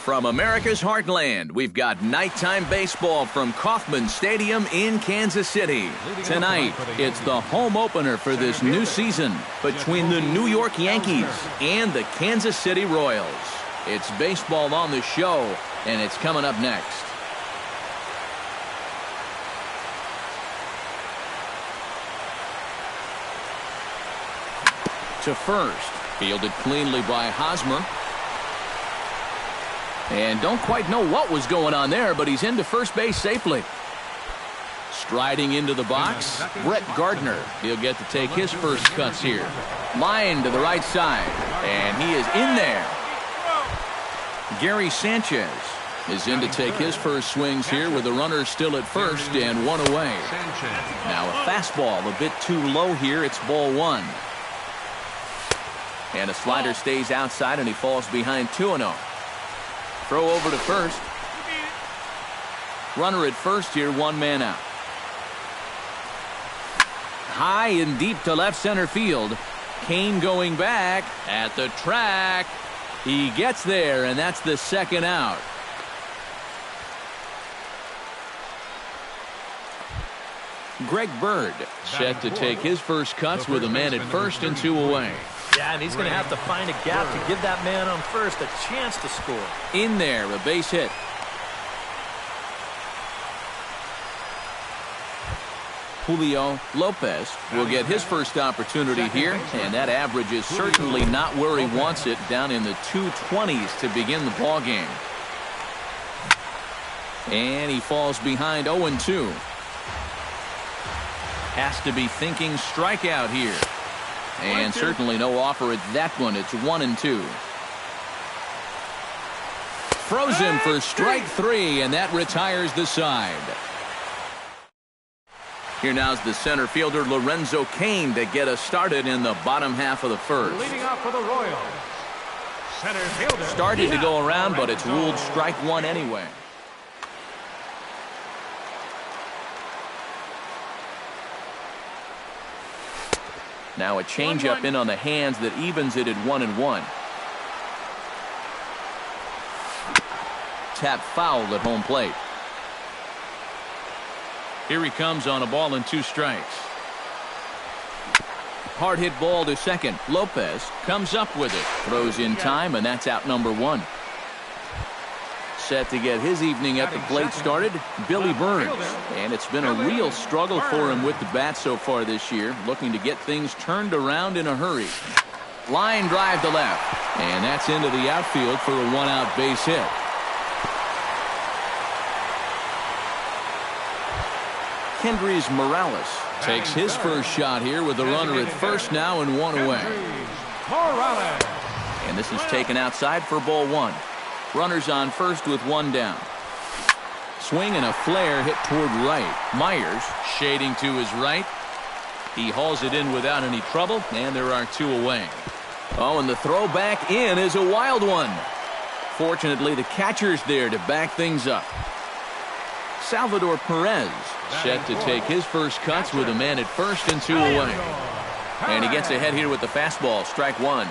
From America's heartland, we've got nighttime baseball from Kauffman Stadium in Kansas City. Tonight, it's the home opener for this new season between the New York Yankees and the Kansas City Royals. It's baseball on the show, and it's coming up next. To first, fielded cleanly by Hosmer. And don't quite know what was going on there, but he's into first base safely. Striding into the box, Brett Gardner. He'll get to take his first cuts here. Line to the right side, and he is in there. Gary Sanchez is in to take his first swings here with the runner still at first and one away. Now a fastball a bit too low here. It's ball one. And a slider stays outside, and he falls behind 2-0. Throw over to first. Runner at first here, one man out. High and deep to left center field. Kane going back at the track. He gets there, and that's the second out. Greg Bird set to take his first cuts with a man at first and two away. Yeah, and he's going to have to find a gap to give that man on first a chance to score. In there, a base hit. Julio Lopez will get his first opportunity here, and that average is certainly not where he wants it, down in the 220s to begin the ball game. And he falls behind 0-2. Has to be thinking strikeout here. And certainly no offer at that one. It's 1-2. Throws him for strike three, and that retires the side. Here now's the center fielder Lorenzo Cain to get us started in the bottom half of the first. Leading off for the Royals, center fielder. Started to go around, but it's ruled strike one anyway. Now a changeup in on the hands that evens it at 1-1. Tap foul at home plate. Here he comes on a ball and two strikes. Hard hit ball to second. Lopez comes up with it. Throws in time, and that's out number one. Set to get his evening at the plate started, Billy Burns. And it's been a real struggle for him with the bat so far this year, looking to get things turned around in a hurry. Line drive to left, and that's into the outfield for a one-out base hit. Kendrys Morales takes his first shot here with the runner at first now and one away. And this is taken outside for ball one. Runners on first with one down. Swing and a flare hit toward right. Myers shading to his right. He hauls it in without any trouble, and there are two away. Oh, and the throw back in is a wild one. Fortunately, the catcher's there to back things up. Salvador Perez set to take his first cuts with a man at first and two away. And he gets ahead here with the fastball, strike one.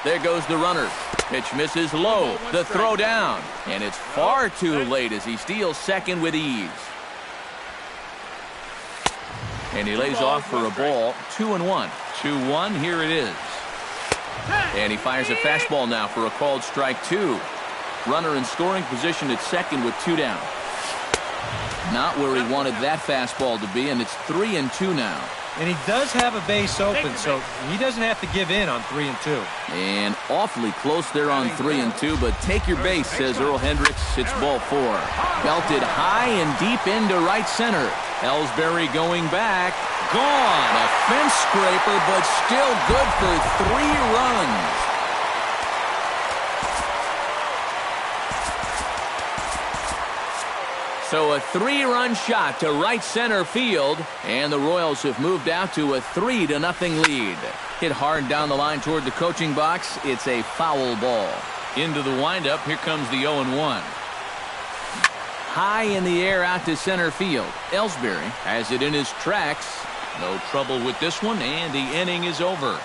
There goes the runner. Pitch misses low. The throw down. And it's far too late as he steals second with ease. And he lays off for a ball. 2-1. 2-1. Here it is. And he fires a fastball now for a called strike two. Runner in scoring position at second with two down. Not where he wanted that fastball to be, and it's 3-2 now. And he does have a base open, so he doesn't have to give in on 3-2. And awfully close there on 3-2, but take your base, says Earl Hendricks. It's ball four. Belted high and deep into right center. Ellsbury going back. Gone. A fence scraper, but still good for 3 runs. So a 3-run shot to right center field, and the Royals have moved out to a 3-0 lead. Hit hard down the line toward the coaching box. It's a foul ball. Into the windup. Here comes the 0-1. High in the air out to center field. Ellsbury has it in his tracks. No trouble with this one, and the inning is over.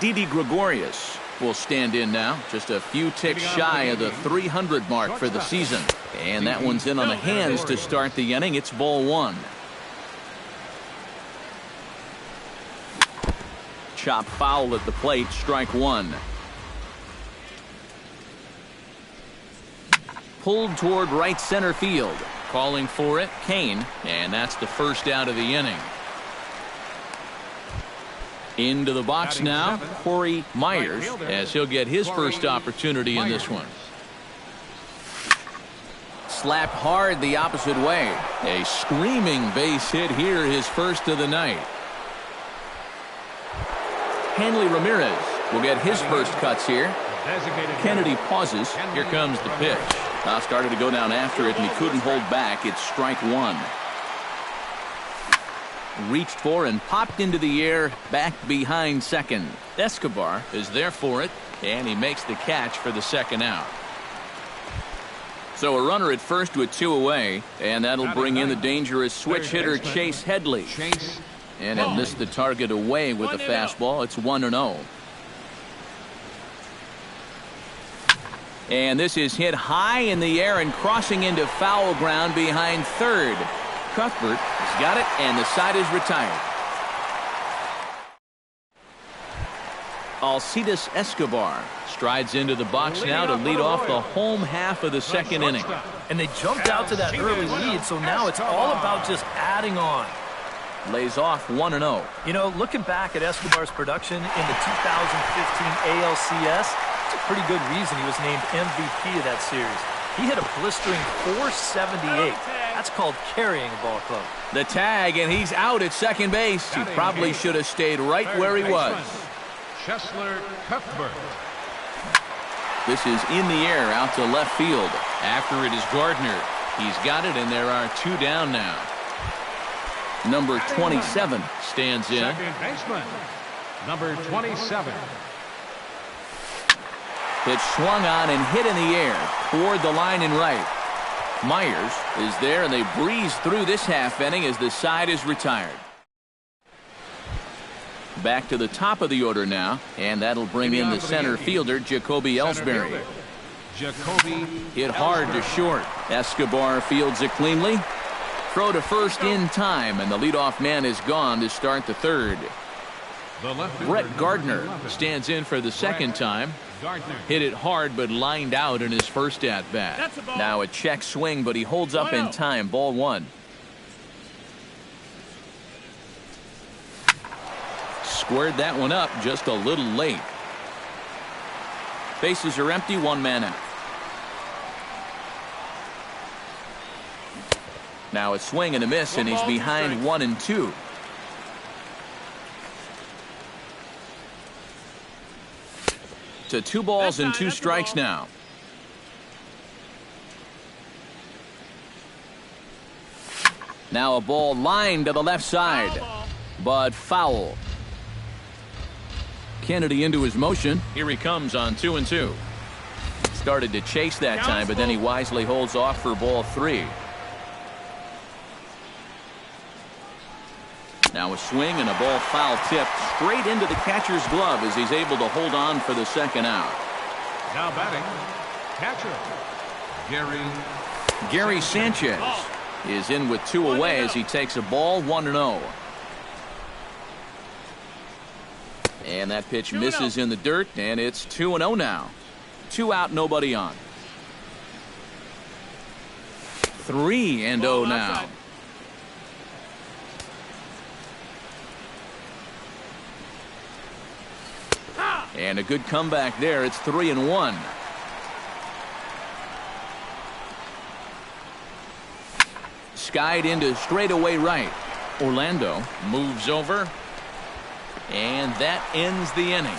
Didi Gregorius will stand in now, just a few ticks shy of the 300 mark for the season. And that one's in on the hands to start the inning. It's ball one. Chop foul at the plate, strike one. Pulled toward right center field. Calling for it, Kane, and that's the first out of the inning. Into the box now, Corey Myers, as he'll get his first opportunity in this one. Slapped hard the opposite way. A screaming base hit here, his first of the night. Hanley Ramirez will get his first cuts here. Kennedy pauses. Here comes the pitch. Now started to go down after it, and he couldn't hold back. It's strike one. Reached for and popped into the air, back behind second. Escobar is there for it, and he makes the catch for the second out. So a runner at first with two away, and that'll bring in the dangerous switch hitter Chase Headley. And he'll miss the target away with the fastball. It's 1-0. And this is hit high in the air and crossing into foul ground behind third. Cuthbert has got it, and the side is retired. Alcides Escobar strides into the box now to lead off the home half of the second inning. And they jumped out to that early lead, so now it's all about just adding on. Lays off 1-0. You know, looking back at Escobar's production in the 2015 ALCS, it's a pretty good reason he was named MVP of that series. He hit a blistering .478. That's called carrying a ball club. The tag, and he's out at second base. He probably should have stayed right where he was. Chesler Cuthbert. This is in the air out to left field. After it is Gardner. He's got it, and there are two down now. Number 27 stands in. Second baseman, number 27. Pitch swung on and hit in the air toward the line and right. Myers is there, and they breeze through this half inning as the side is retired. Back to the top of the order now, and that'll bring in the center fielder, Jacoby Ellsbury. Hit hard to short. Escobar fields it cleanly. Throw to first in time, and the leadoff man is gone to start the third. Brett Gardner stands in for the second time. Hit it hard, but lined out in his first at-bat. Now a check swing, but he holds up in time. Ball one. Squared that one up just a little late. Bases are empty, one man out. Now a swing and a miss, and he's behind 1-2. To 2 balls and 2 strikes now. Now a ball lined to the left side, but foul. Kennedy into his motion. Here he comes on 2-2. Started to chase that time, but then he wisely holds off for ball 3. Now a swing and a ball foul tipped straight into the catcher's glove as he's able to hold on for the second out. Now batting, catcher, Gary Sanchez is in with 2 away as he takes a ball, 1-0. And that pitch misses in the dirt, and it's 2-0 now. 2 out, nobody on. 3-0 now. And a good comeback there. It's 3-1. Skied into straightaway right. Orlando moves over. And that ends the inning.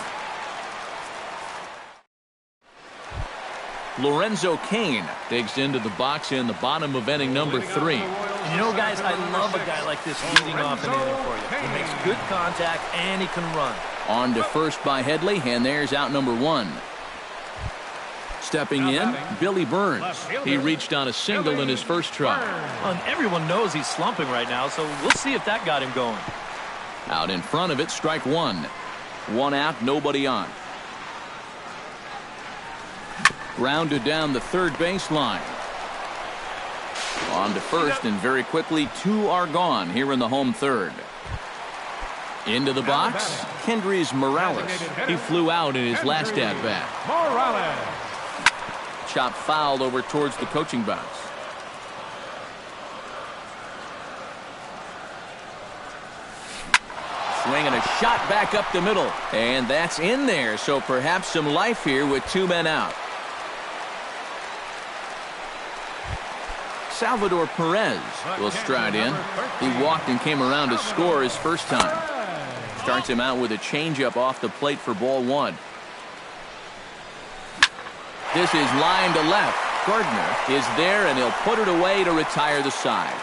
Lorenzo Cain digs into the box in the bottom of inning number 3. And you know, guys, I love a guy like this leading off an inning for you. He makes good contact, and he can run. On to first by Headley, and there's out number 1. Stepping in, Billy Burns. He reached on a single in his first try. And everyone knows he's slumping right now, so we'll see if that got him going. Out in front of it, strike 1. 1 out, nobody on. Grounded down the third baseline. On to first, and very quickly 2 are gone here in the home third. Into the box, Kendrys Morales. He flew out in his last at-bat. Morales. Chop fouled over towards the coaching box. Swinging a shot back up the middle. And that's in there, so perhaps some life here with 2 men out. Salvador Perez will stride in. He walked and came around to score his first time. Starts him out with a changeup off the plate for ball 1. This is line to left. Gardner is there, and he'll put it away to retire the side.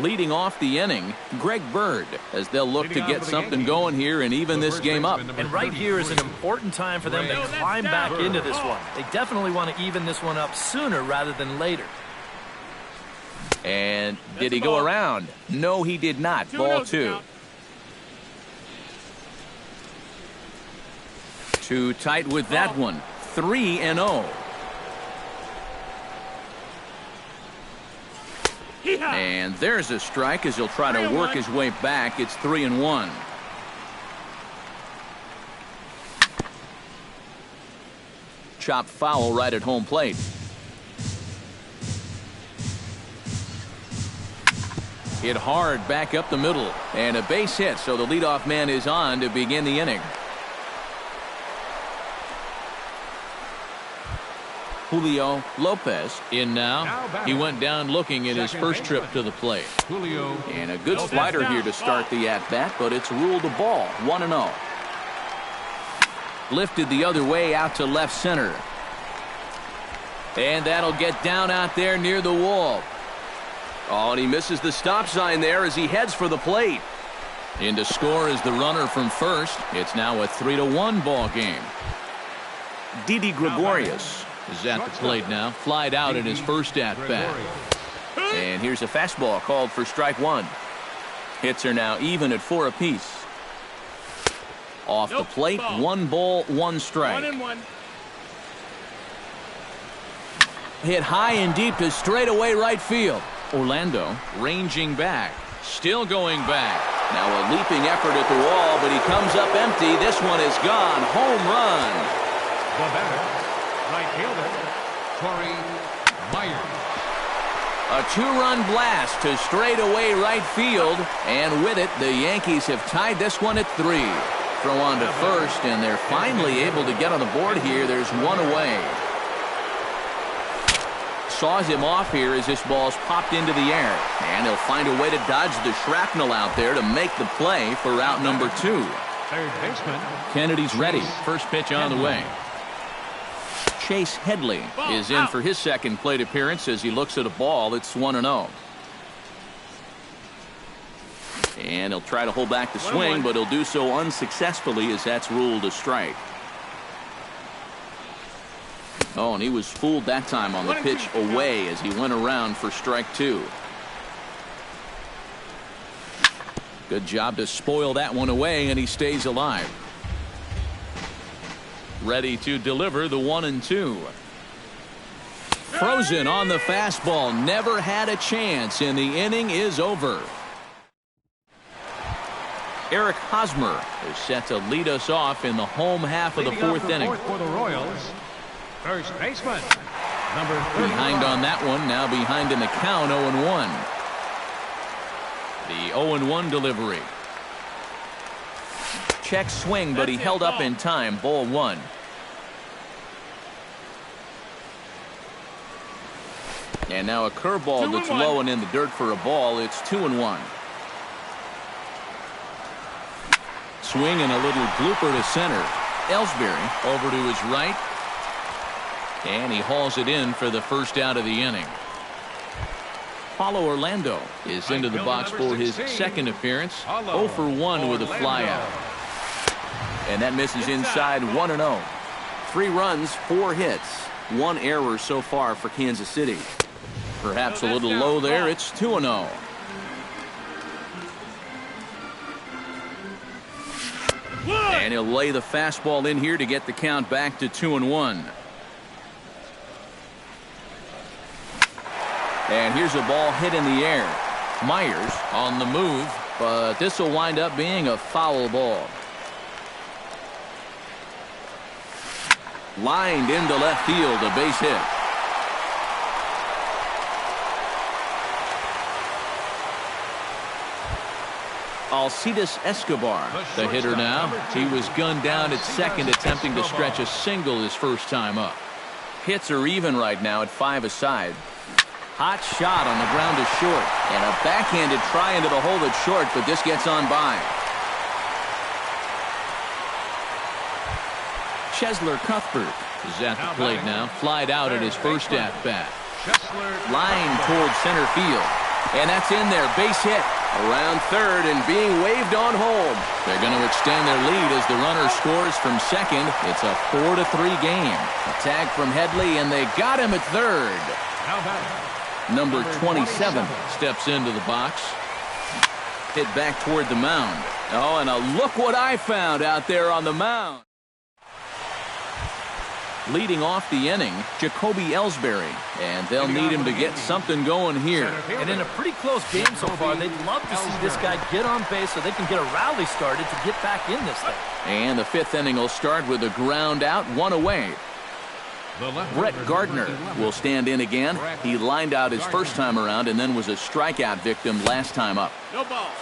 Leading off the inning, Greg Bird, as they'll look to get something going here and even this game up. And right here is an important time for them to climb back into this one. They definitely want to even this one up sooner rather than later. And did he go around? No, he did not. Ball 2. Too tight with that one. 3-0. And there's a strike as he'll try to work his way back. It's 3-1. Chop foul right at home plate. Hit hard back up the middle. And a base hit, so the leadoff man is on to begin the inning. Julio Lopez in now. He went down looking at his first trip to the plate. And a good slider here to start the at-bat, but it's ruled a ball. 1-0. Lifted the other way out to left center. And that'll get down out there near the wall. Oh, and he misses the stop sign there as he heads for the plate. In to score is the runner from first. It's now a 3-1 ball game. Didi Gregorius is at the plate now. Flied out in his first at-bat. And here's a fastball called for strike 1. Hits are now even at 4 apiece. Off the plate, 1 ball, 1 strike. 1-1. Hit high and deep to straightaway right field. Orlando ranging back. Still going back. Now a leaping effort at the wall, but he comes up empty. This one is gone. Home run. The batter, right fielder, Corey Myers. A 2-run blast to straightaway right field. And with it, the Yankees have tied this one at 3. Throw on to first, and they're finally able to get on the board here. There's 1 away. Saws him off here as this ball's popped into the air. And he'll find a way to dodge the shrapnel out there to make the play for out number 2. Third baseman, Kennedy's ready. First pitch on the way. Chase Headley is in for his second plate appearance as he looks at a ball. It's 1-0. And he'll try to hold back the swing, but he'll do so unsuccessfully as that's ruled a strike. Oh, and he was fooled that time on the pitch away as he went around for strike 2. Good job to spoil that one away, and he stays alive. Ready to deliver the 1-2. Frozen on the fastball. Never had a chance, and the inning is over. Eric Hosmer is set to lead us off in the home half of the 4th inning. For the Royals, first baseman, number 30. Behind on that one, now behind in the count, 0-1. The 0-1 delivery. Check swing, but he held up in time. Ball 1. And now a curveball that's low and in the dirt for a ball. It's 2-1. Swing and a little blooper to center. Ellsbury over to his right. And he hauls it in for the first out of the inning. Paulo Orlando is into the box for his second appearance. 0 for 1 with a flyout. And that misses inside. 1-0. 3 runs, 4 hits. 1 error so far for Kansas City. Perhaps a little low there. It's 2-0. And he'll lay the fastball in here to get the count back to 2-1. And here's a ball hit in the air. Myers on the move, but this will wind up being a foul ball. Lined into left field, a base hit. Alcides Escobar, the hitter now. He was gunned down at second, attempting to stretch a single his first time up. Hits are even right now at 5 aside. Hot shot on the ground to short, and a backhanded try into the hole at short, but this gets on by. Chesler Cuthbert is at the plate now, flied out at his first at-bat. Line towards center field, and that's in there, base hit. Around third and being waved on home. They're going to extend their lead as the runner scores from second. It's a 4-3 game. A tag from Headley, and they got him at third. Number 27 steps into the box. Hit back toward the mound. Oh, and look what I found out there on the mound. Leading off the inning, Jacoby Ellsbury, and they'll need him to get something going here. And in a pretty close game so far, they'd love to see this guy get on base so they can get a rally started to get back in this thing. And the 5th inning will start with a ground out, 1 away. Brett Gardner will stand in again. He lined out his first time around and then was a strikeout victim last time up.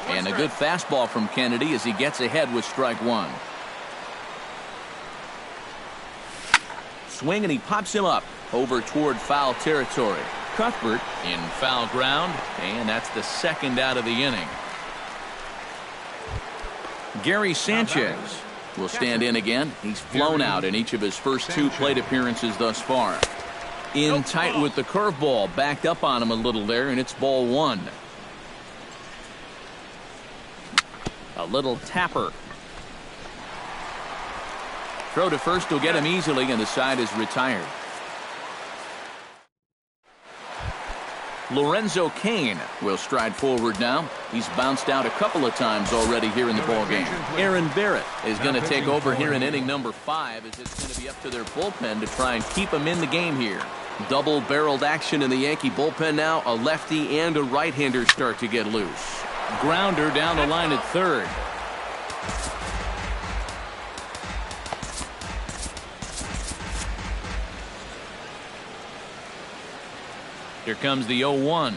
And a good fastball from Kennedy as he gets ahead with strike 1. Swing, and he pops him up over toward foul territory. Cuthbert in foul ground, and that's the second out of the inning. Gary Sanchez will stand in again. He's flown out in each of his first 2 plate appearances thus far. In tight with the curveball, backed up on him a little there, and it's ball 1. A little tapper. Throw to first will get him easily, and the side is retired. Lorenzo Cain will stride forward now. He's bounced out a couple of times already here in the ballgame. Aaron Barrett is going to take over here in inning number 5, as it's going to be up to their bullpen to try and keep him in the game here. Double-barreled action in the Yankee bullpen now. A lefty and a right-hander start to get loose. Grounder down the line at third. Here comes the 0-1.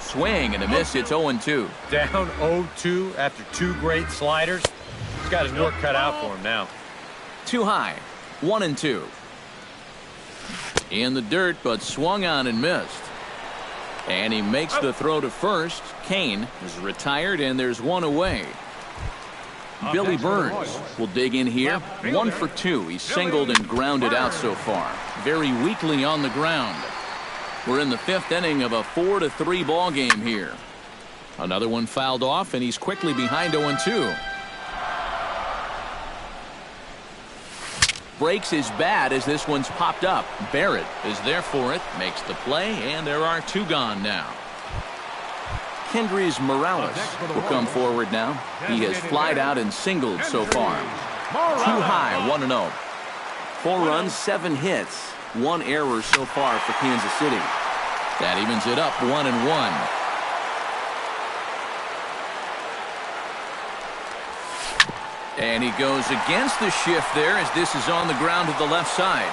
Swing and a miss. It's 0-2. Down 0-2 after 2 great sliders. He's got his work cut out for him now. Too high. 1-2. In the dirt, but swung on and missed. And he makes the throw to first. Cain is retired, and there's 1 away. Billy Burns will dig in here. 1 for 2. He's singled and grounded out so far. Very weakly on the ground. We're in the 5th inning of a 4-3 ball game here. Another one fouled off, and he's quickly behind 0-2. Breaks his bat as this one's popped up. Barrett is there for it, makes the play, and there are 2 gone now. Kendrys Morales will come forward now. He has flied out and singled so far. Too high, 1-0. 4 runs, 7 hits. 1 error so far for Kansas City. That evens it up 1-1. And he goes against the shift there as this is on the ground to the left side.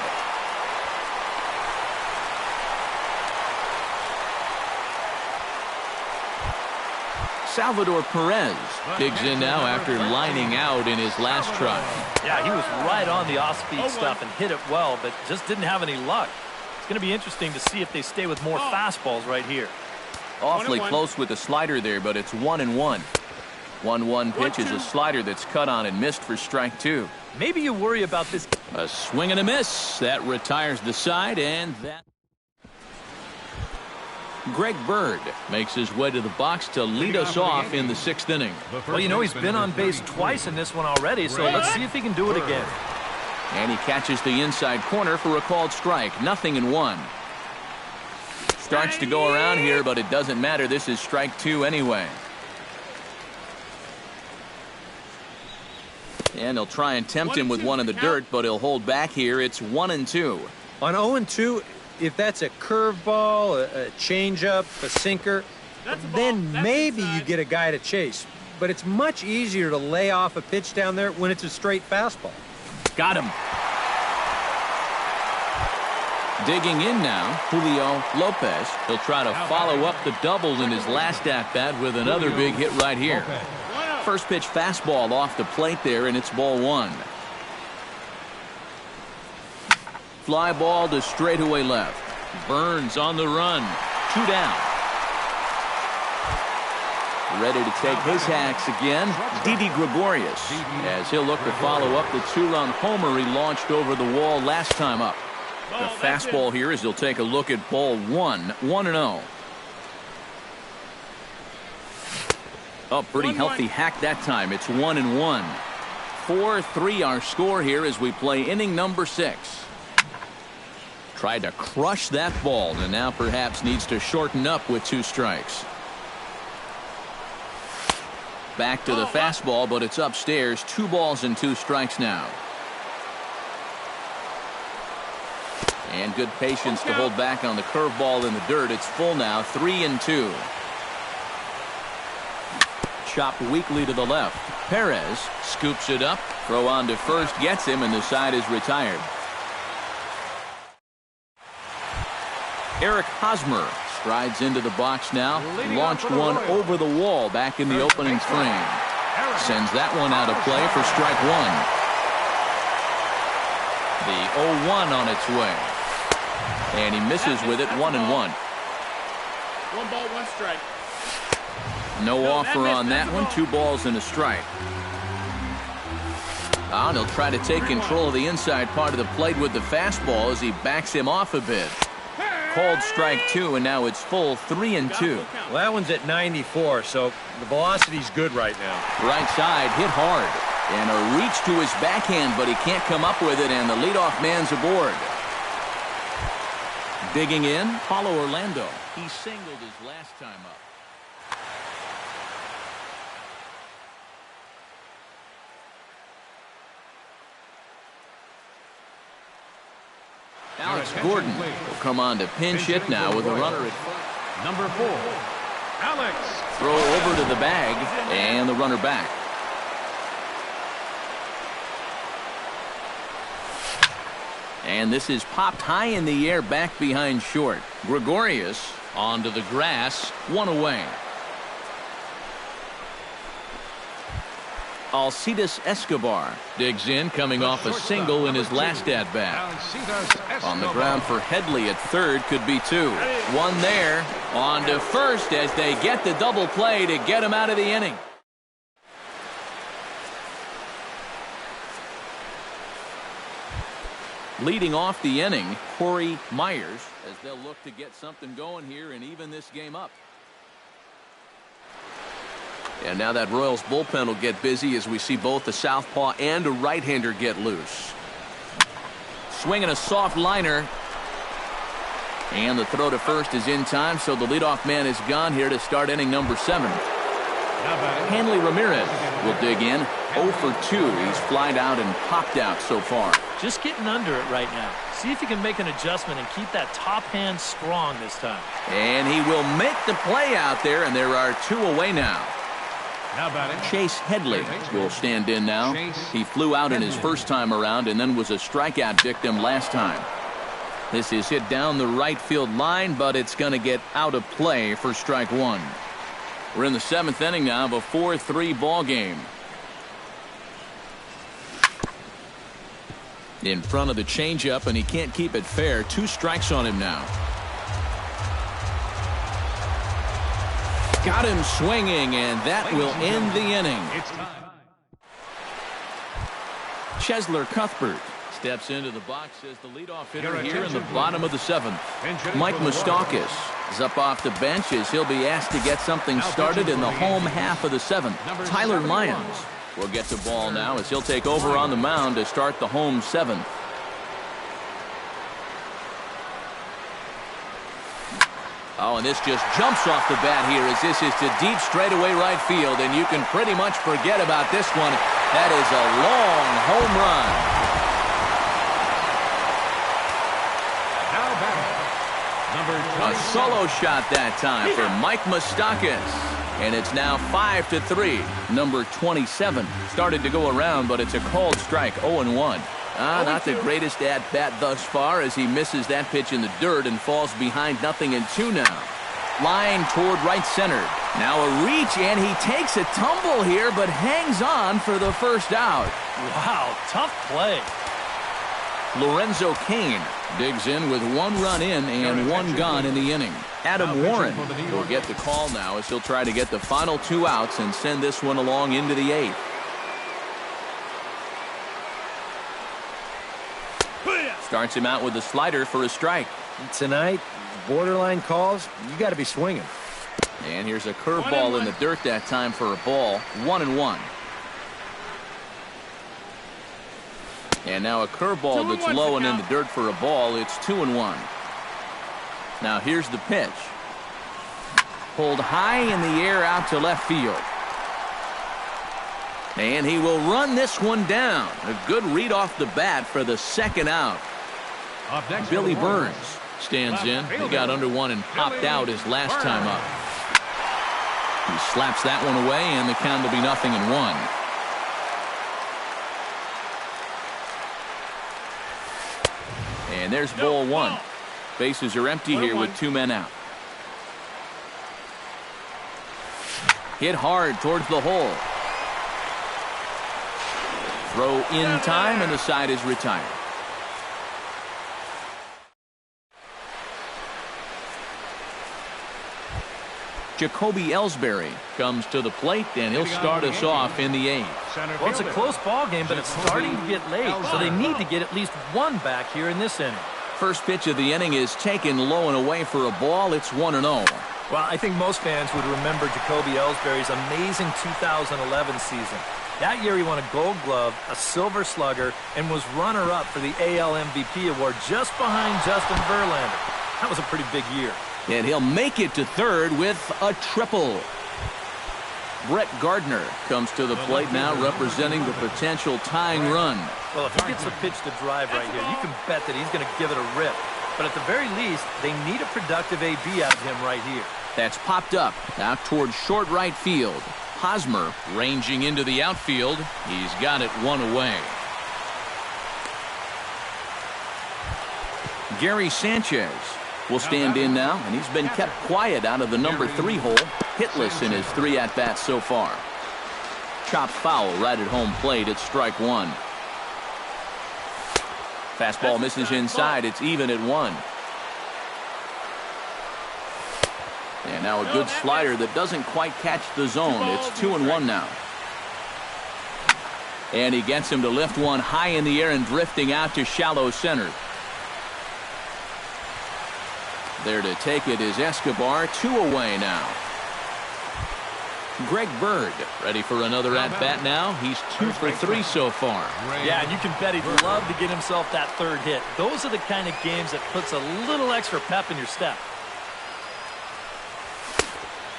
Salvador Perez digs in now after lining out in his last try. Yeah, he was right on the off-speed stuff and hit it well, but just didn't have any luck. It's going to be interesting to see if they stay with more fastballs right here. Awfully close with the slider there, but it's 1-1. 1-1 pitch is a slider that's cut on and missed for strike 2. Maybe you worry about this. A swing and a miss. That retires the side, and that. Greg Bird makes his way to the box to lead us off in the 6th inning. Well, you know, he's been on base twice in this one already, so let's see if he can do it again. And he catches the inside corner for a called strike. 0-1. Starts to go around here, but it doesn't matter. This is strike 2 anyway. And they'll try and tempt him with one in the dirt, but he'll hold back here. It's 1-2. On 0-2, if that's a curveball, a changeup, a sinker, then maybe you get a guy to chase. But it's much easier to lay off a pitch down there when it's a straight fastball. Got him. Digging in now, Julio Lopez. He'll try to follow up the double in his last at-bat with another big hit right here. First pitch fastball off the plate there, and it's ball one. Fly ball to straightaway left. Burns on the run. 2 down. Ready to take his hacks again, Didi Gregorius, as he'll look to follow up the 2-run homer he launched over the wall last time up. The fastball here as he'll take a look at ball one, 1-0. Oh, pretty healthy hack that time. It's 1-1. 4-3 our score here as we play inning number 6. Tried to crush that ball and now perhaps needs to shorten up with 2 strikes. Back to the fastball, but it's upstairs. 2 balls and 2 strikes now. And good patience to hold back on the curveball in the dirt. It's full now, 3-2. Chopped weakly to the left. Perez scoops it up. Throw on to first gets him, and the side is retired. Eric Hosmer strides into the box now. Launched one over the wall back in the opening frame. Sends that one out of play for strike 1. The 0-1 on its way. And he misses with it, 1-1. 1 ball, 1 strike. No offer on that one. 2 balls and a strike. And he'll try to take control of the inside part of the plate with the fastball as he backs him off a bit. Called strike 2, and now it's full, 3-2. Well, that one's at 94, so the velocity's good right now. Right side hit hard. And a reach to his backhand, but he can't come up with it, and the leadoff man's aboard. Digging in, Paulo Orlando. He singled his last time up. Alex Gordon will come on to pinch hit now with a runner at first. Number 4, Alex. Throw over to the bag, and the runner back. And this is popped high in the air back behind short. Gregorius onto the grass, 1 away. Alcides Escobar digs in, coming off a single in his last at-bat. On the ground for Headley at third, could be 2. 1 there, on to first as they get the double play to get him out of the inning. Leading off the inning, Corey Myers, as they'll look to get something going here and even this game up. And now that Royals bullpen will get busy as we see both the southpaw and a right-hander get loose. Swinging a soft liner. And the throw to first is in time, so the leadoff man is gone here to start inning number 7. Hanley Ramirez will dig in. 0 for 2. He's flied out and popped out so far. Just getting under it right now. See if he can make an adjustment and keep that top hand strong this time. And he will make the play out there, and there are 2 away now. Chase Headley will stand in now. He flew out in his first time around and then was a strikeout victim last time. This is hit down the right field line, but it's going to get out of play for strike 1. We're in the 7th inning now of a 4-3 ball game. In front of the changeup, and he can't keep it fair. 2 strikes on him now. Got him swinging, and that will end the inning. Chesler Cuthbert steps into the box as the leadoff hitter here in the bottom of the 7th. Mike Moustakas is up off the bench as he'll be asked to get something started in the home half of the 7th. Tyler Lyons will get the ball now as he'll take over on the mound to start the home 7th. Oh, and this just jumps off the bat here as this is to deep straightaway right field, and you can pretty much forget about this one. That is a long home run. Now batting, number 20. A solo shot that time for Mike Moustakas. And it's now 5-3. Number 27 started to go around, but it's a called strike, 0-1. Not the greatest at-bat thus far as he misses that pitch in the dirt and falls behind 0-2 now. Line toward right center. Now a reach, and he takes a tumble here, but hangs on for the first out. Wow, tough play. Lorenzo Cain digs in with 1 run in and 1 gone in the inning. Adam Warren will get the call now as he'll try to get the final 2 outs and send this one along into the 8th. Starts him out with a slider for a strike. Tonight, borderline calls, you got to be swinging. And here's a curveball in the dirt that time for a ball. 1-1. And now a curveball that's low and in the dirt for a ball. It's 2-1. Now here's the pitch. Pulled high in the air out to left field. And he will run this one down. A good read off the bat for the second out. Billy Burns stands in. He got under one and popped out his last time up. He slaps that one away, and the count will be 0-1. And there's ball 1. Bases are empty here with 2 men out. Hit hard towards the hole. Throw in time, and the side is retired. Jacoby Ellsbury comes to the plate, and he'll start us off in the 8th. Well, it's a close ball game, but it's starting to get late, so they need to get at least 1 back here in this inning. First pitch of the inning is taken low and away for a ball. It's 1-0. Well, I think most fans would remember Jacoby Ellsbury's amazing 2011 season. That year he won a Gold Glove, a Silver Slugger, and was runner-up for the AL MVP award just behind Justin Verlander. That was a pretty big year. And he'll make it to third with a triple. Brett Gardner comes to the plate now, representing the potential tying run. Well, if he gets a pitch to drive right here, you can bet that he's going to give it a rip. But at the very least, they need a productive AB out of him right here. That's popped up out towards short right field. Hosmer ranging into the outfield. He's got it 1 away. Gary Sanchez will stand in now, and he's been kept quiet out of the number 3 hole. Hitless in his 3 at-bats so far. Chopped foul right at home plate. It's strike 1. Fastball misses inside. It's even at 1. And now a good slider that doesn't quite catch the zone. It's 2-1 now. And he gets him to lift one high in the air and drifting out to shallow center. There to take it is Escobar. 2 away now. Greg Bird ready for another at-bat now. He's 2 for 3 so far. Yeah, and you can bet he'd love to get himself that 3rd hit. Those are the kind of games that puts a little extra pep in your step.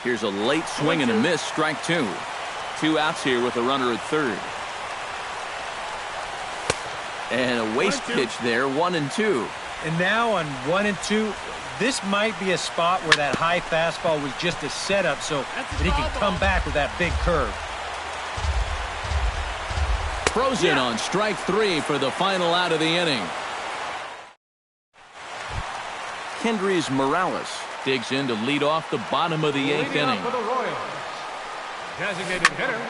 Here's a late swing and a miss. Strike 2. 2 outs here with a runner at 3rd. And a waste pitch there. 1-2. And now on 1-2, this might be a spot where that high fastball was just a setup so that he can come back with that big curve. Throws in on strike 3 for the final out of the inning. Kendrys Morales digs in to lead off the bottom of the 8th inning.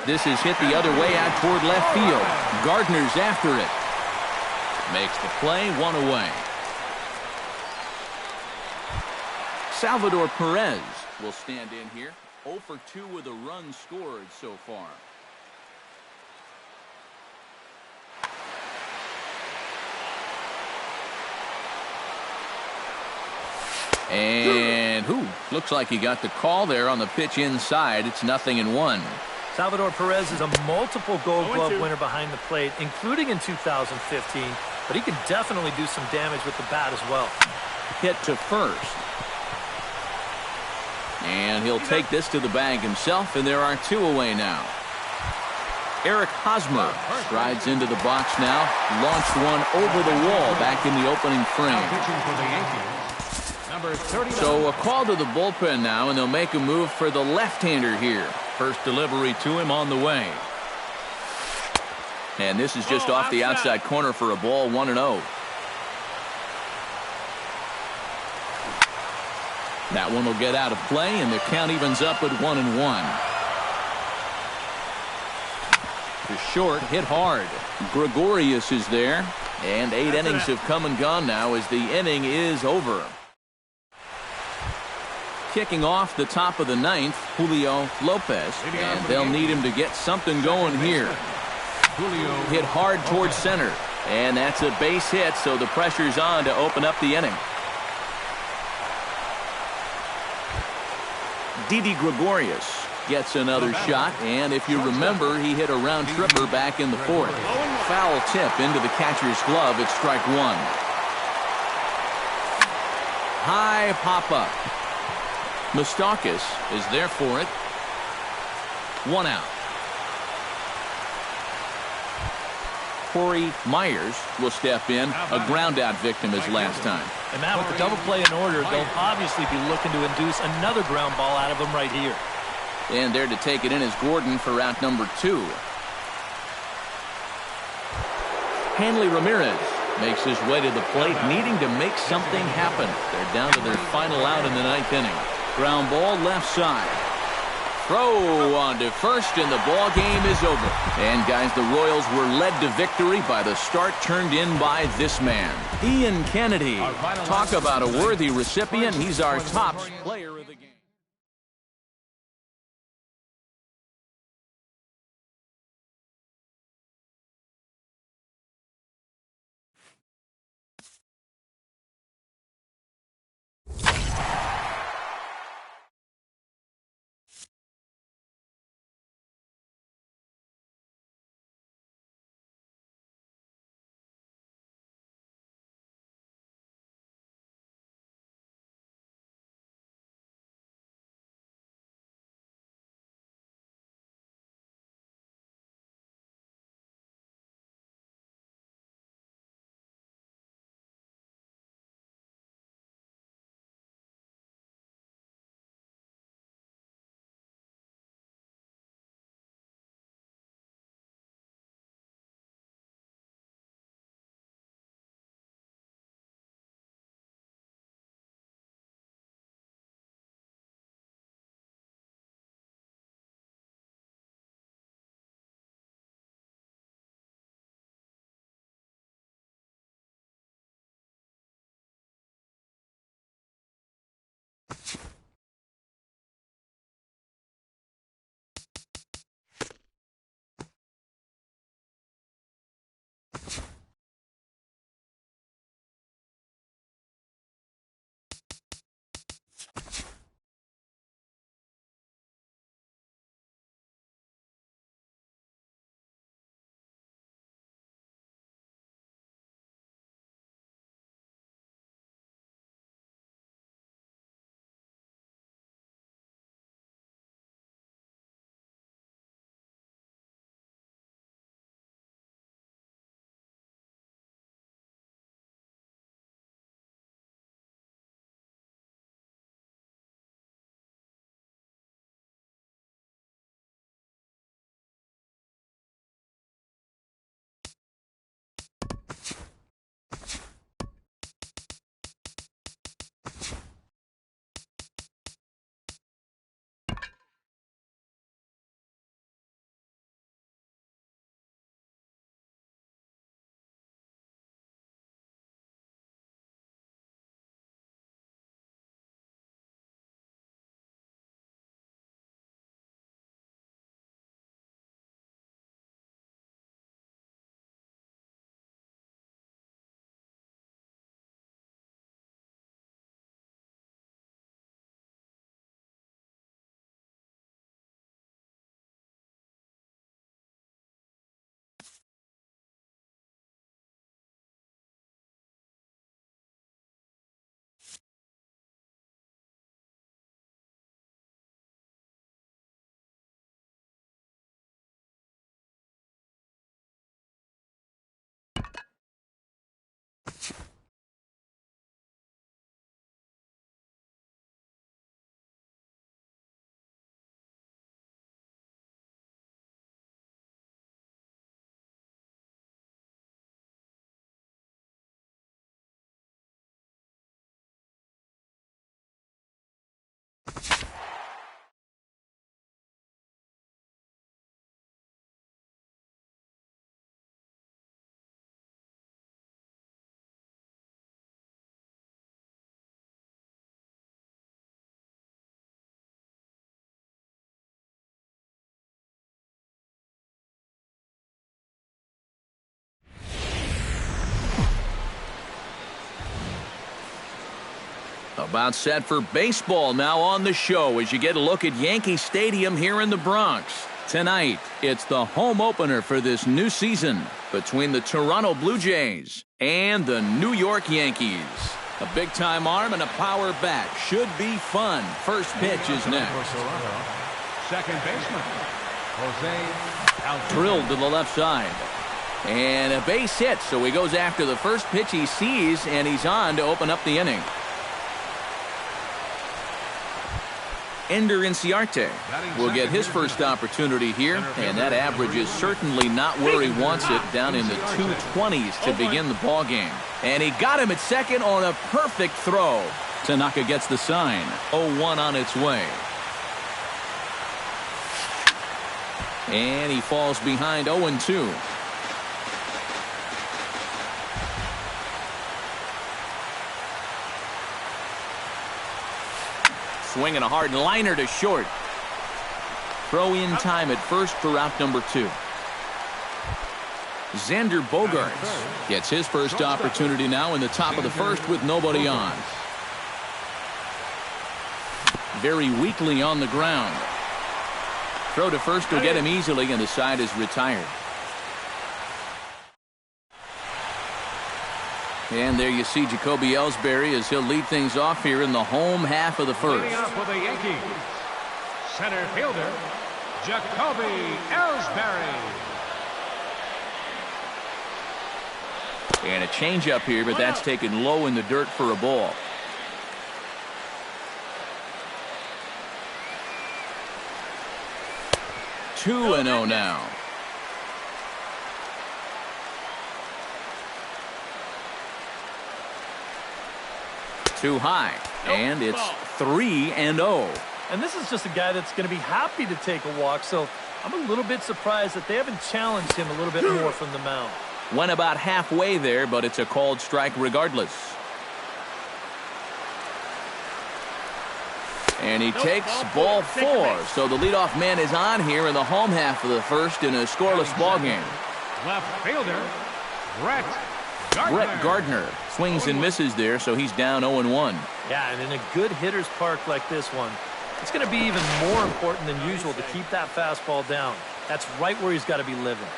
This is hit the other way out toward left field. Gardner's after it. Makes the play. 1 away. Salvador Perez will stand in here. 0 for 2 with a run scored so far. And looks like he got the call there on the pitch inside. It's 0-1. Salvador Perez is a multiple Gold Glove winner behind the plate, including in 2015, but he can definitely do some damage with the bat as well. Hit to first. And he'll take this to the bag himself, and there are 2 away now. Eric Hosmer strides into the box now, launched one over the wall back in the opening frame. So a call to the bullpen now, and they'll make a move for the left-hander here. First delivery to him on the way. And this is just off the outside corner for a ball, 1-0. That one will get out of play, and the count evens up at 1-1. To short, hit hard. Gregorius is there, and 8 innings have come and gone now as the inning is over. Kicking off the top of the 9th, Julio Lopez, and they'll need him to get something going here. Hit hard towards center, and that's a base hit, so the pressure's on to open up the inning. Didi Gregorius gets another shot, and if you remember, he hit a round tripper back in the 4th. Foul tip into the catcher's glove. It's strike 1. High pop-up. Moustakas is there for it. 1 out. Corey Myers will step in, a ground-out victim as last time. And now with the double play in order, they'll obviously be looking to induce another ground ball out of him right here. And there to take it in is Gordon for out number 2. Hanley Ramirez makes his way to the plate, needing to make something happen. They're down to their final out in the 9th inning. Ground ball left side. Throw on to first, and the ball game is over. And guys, the Royals were led to victory by the start turned in by this man, Ian Kennedy. Talk about a worthy recipient. He's our top player of the game. About set for baseball now on the show as you get a look at Yankee Stadium here in the Bronx. Tonight, it's the home opener for this new season between the Toronto Blue Jays and the New York Yankees. A big-time arm and a power bat. Should be fun. First pitch is next. Second baseman, Jose Altuve. Drilled to the left side. And a base hit, so he goes after the first pitch he sees, and he's on to open up the inning. Ender Inciarte will get his first opportunity here, and that average is certainly not where he wants it, down in the 220s to begin the ball game. And he got him at second on a perfect throw. Tanaka gets the sign. 0-1 on its way. And he falls behind 0-2. Swinging a hard liner to short. Throw in time at first for out number 2. Xander Bogaerts gets his first opportunity now in the top of the first with nobody on. Very weakly on the ground. Throw to first will get him easily, and the side is retired. And there you see Jacoby Ellsbury as he'll lead things off here in the home half of the first. Leading off for the Yankees, center fielder, Jacoby Ellsbury. And a changeup here, but that's taken low in the dirt for a ball. Two and 0 now. Too high, and it's 3 and 0. And this is just a guy that's going to be happy to take a walk, so I'm a little bit surprised that they haven't challenged him a little bit more from the mound. Went about halfway there, but it's a called strike regardless. And he takes ball 4, so the leadoff man is on here in the home half of the first in a scoreless ball game. Left fielder, Brett Gardner swings and misses there, so he's down 0-1. Yeah, and in a good hitter's park like this one, it's going to be even more important than usual to keep that fastball down. That's right where he's got to be living.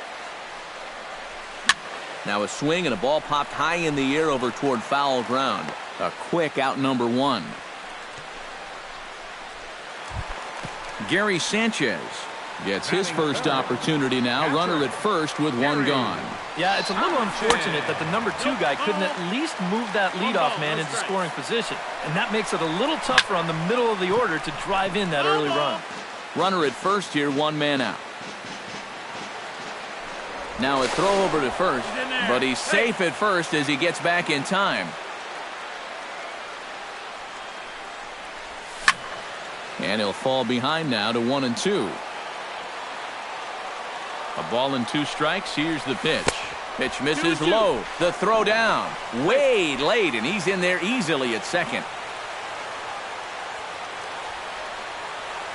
Now a swing and a ball popped high in the air over toward foul ground. A quick out number 1. Gary Sanchez gets his first opportunity now. Runner at first with 1 gone. Yeah, it's a little unfortunate that the number 2 guy couldn't at least move that leadoff man into scoring position. And that makes it a little tougher on the middle of the order to drive in that early run. Runner at first here, 1 man out. Now a throw over to first, but he's safe at first as he gets back in time. And he'll fall behind now to 1-2. A ball and 2 strikes. Here's the pitch. Pitch misses low. The throw down. Way late, and he's in there easily at second.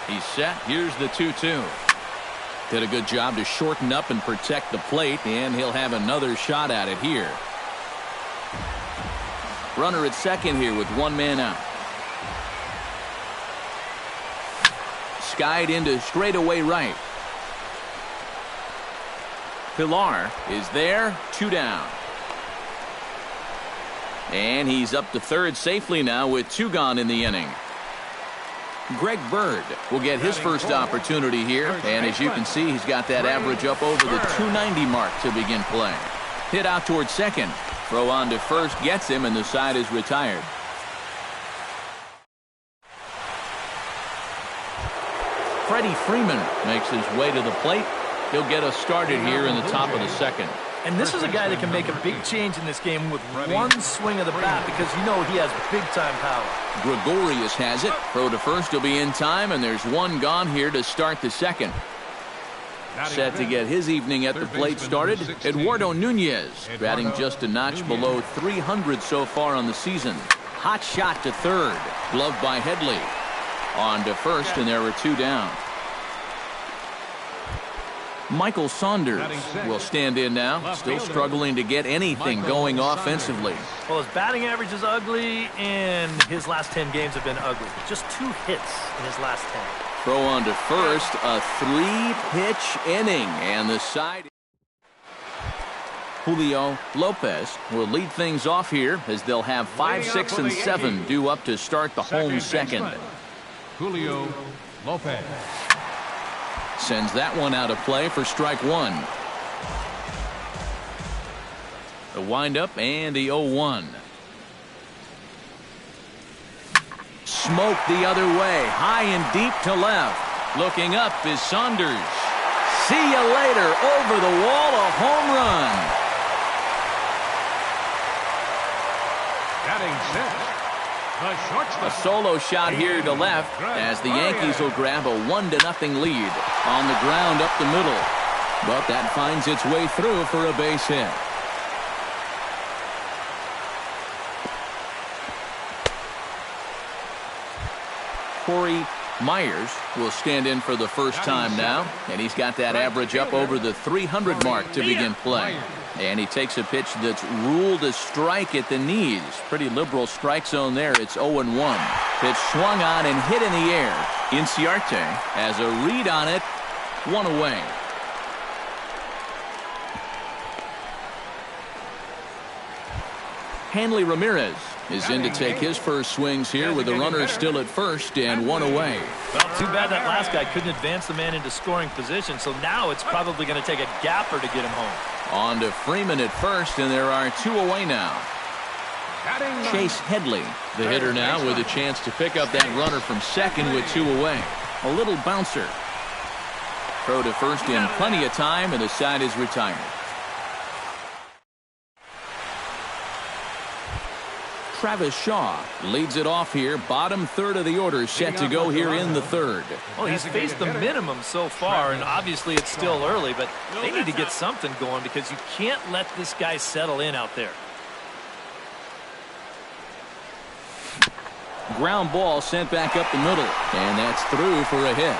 He's set. Here's the 2-2. Did a good job to shorten up and protect the plate, and he'll have another shot at it here. Runner at second here with 1 man out. Skied into straightaway right. Pilar is there, 2 down. And he's up to third safely now with 2 gone in the inning. Greg Bird will get his first opportunity here, and as you can see, he's got that average up over the 290 mark to begin play. Hit out towards second. Throw on to first gets him, and the side is retired. Freddie Freeman makes his way to the plate. He'll get us started here in the top of the second. And this is a guy that can make a big change in this game with 1 swing of the bat, because you know he has big-time power. Gregorius has it. Throw to first will be in time, and there's 1 gone here to start the second. Set to get his evening at the plate started, Eduardo Nunez, batting just a notch below 300 so far on the season. Hot shot to third, gloved by Headley. On to first, and there are 2 down. Michael Saunders will stand in now, still struggling to get anything going offensively. Well, his batting average is ugly, and his last 10 games have been ugly. Just 2 hits in his last 10. Throw on to first, a 3-pitch inning, and the side. Julio Lopez will lead things off here as they'll have 5, 6, and 7 due up to start the home second. Julio Lopez sends that one out of play for strike 1. The windup and the 0-1. Smoke the other way, high and deep to left. Looking up is Saunders. See you later, over the wall, a home run. batting sixth. The shortstop. A solo shot here to left as the Yankees will grab a 1-0 lead on the ground up the middle. But that finds its way through for a base hit. Corey Myers will stand in for the first time now, and he's got that average up over the 300 mark to begin play. And he takes a pitch that's ruled a strike at the knees. Pretty liberal strike zone there. It's 0-1. Pitch swung on and hit in the air. Inciarte has a read on it. 1 away. Hanley Ramirez is in to take his first swings here with the runner still at first and 1 away. Well, too bad that last guy couldn't advance the man into scoring position, so now it's probably going to take a gapper to get him home. On to Freeman at first, and there are 2 away now. Chase Headley, the hitter now, with a chance to pick up that runner from second with 2 away. A little bouncer. Throw to first in plenty of time, and the side is retired. Travis Shaw leads it off here. Bottom third of the order set to go here in the third. Well, he's faced the minimum so far, and obviously it's still early, but they need to get something going because you can't let this guy settle in out there. Ground ball sent back up the middle, and that's through for a hit.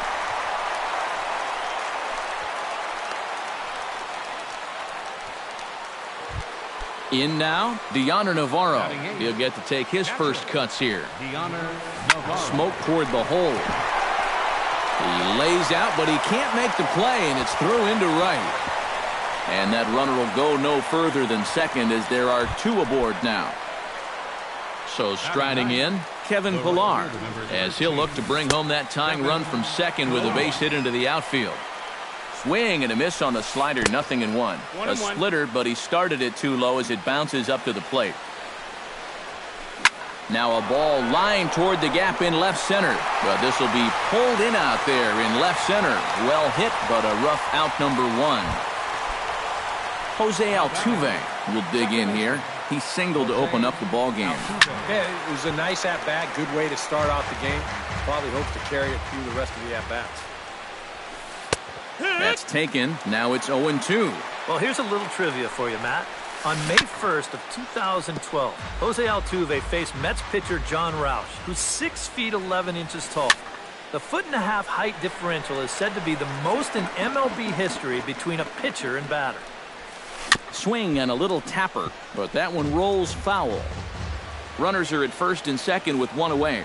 In now, Deoner Navarro. He'll get to take his first cuts here. Smoke toward the hole. He lays out, but he can't make the play, and it's through into right. And that runner will go no further than second as there are 2 aboard now. So striding in, Kevin Pillar, as he'll look to bring home that tying run from second with a base hit into the outfield. Swing and a miss on the slider, 0-1. A splitter, but he started it too low as it bounces up to the plate. Now a ball lined toward the gap in left center. But this will be pulled in out there in left center. Well hit, but a rough out, number 1. Jose Altuve will dig in here. He singled to open up the ball game. Yeah, it was a nice at-bat. Good way to start off the game. Probably hopes to carry it through the rest of the at-bats. That's taken. Now it's 0-2. Well, here's a little trivia for you, Matt. On May 1st of 2012, Jose Altuve faced Mets pitcher John Roush, who's 6 feet 11 inches tall. The 1.5-foot height differential is said to be the most in MLB history between a pitcher and batter. Swing and a little tapper, but that one rolls foul. Runners are at first and second with 1 away.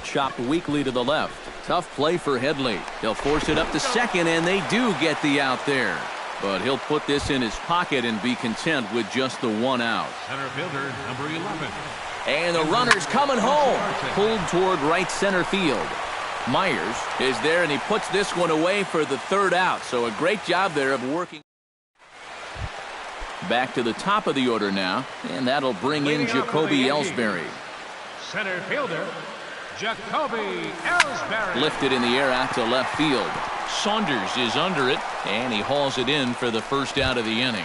Chopped weakly to the left. Tough play for Headley. They'll force it up to second, and they do get the out there. But he'll put this in his pocket and be content with just the 1 out. Center fielder, number 11. And the runner's coming home. Pulled toward right center field. Myers is there, and he puts this one away for the 3rd out. So a great job there of working. Back to the top of the order now, and that'll bring in Jacoby Ellsbury. Center fielder, Jacoby Ellsbury. Lifted in the air out to left field. Saunders is under it, and he hauls it in for the 1st out of the inning.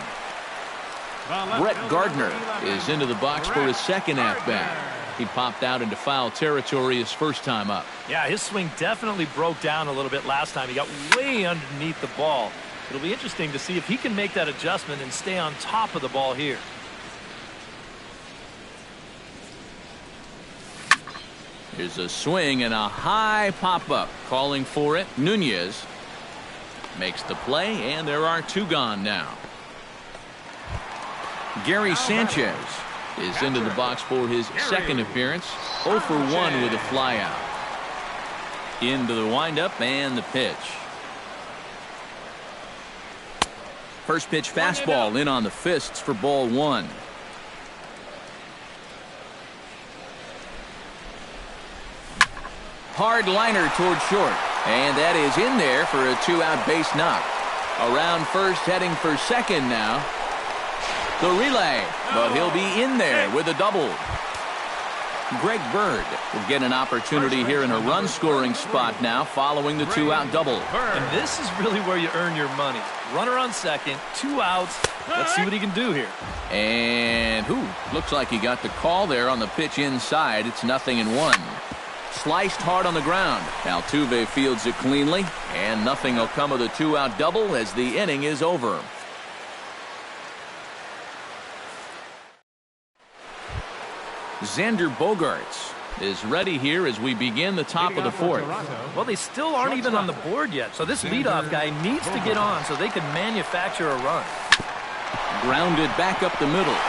Brett Gardner is into the box for his 2nd at-bat. He popped out into foul territory his first time up. Yeah, his swing definitely broke down a little bit last time. He got way underneath the ball. It'll be interesting to see if he can make that adjustment and stay on top of the ball here. Here's a swing and a high pop-up. Calling for it, Nunez. Makes the play, and there are 2 gone now. Gary Sanchez is into the box for his second appearance. 0 for 1 with a flyout. Into the windup and the pitch. First pitch fastball in on the fists for ball 1. Hard liner toward short. And that is in there for a 2-out base knock. Around first, heading for second now. The relay, but he'll be in there with a double. Greg Bird will get an opportunity here in a run-scoring spot now following the 2-out double. And this is really where you earn your money. Runner on second, 2 outs. Let's see what he can do here. And looks like he got the call there on the pitch inside. It's 0-1. Sliced hard on the ground. Altuve fields it cleanly, and nothing will come of the 2-out double as the inning is over. Xander Bogaerts is ready here as we begin the top of the 4th. Well, they still aren't even on the board yet, so this leadoff guy needs to get on so they can manufacture a run. Grounded back up the middle.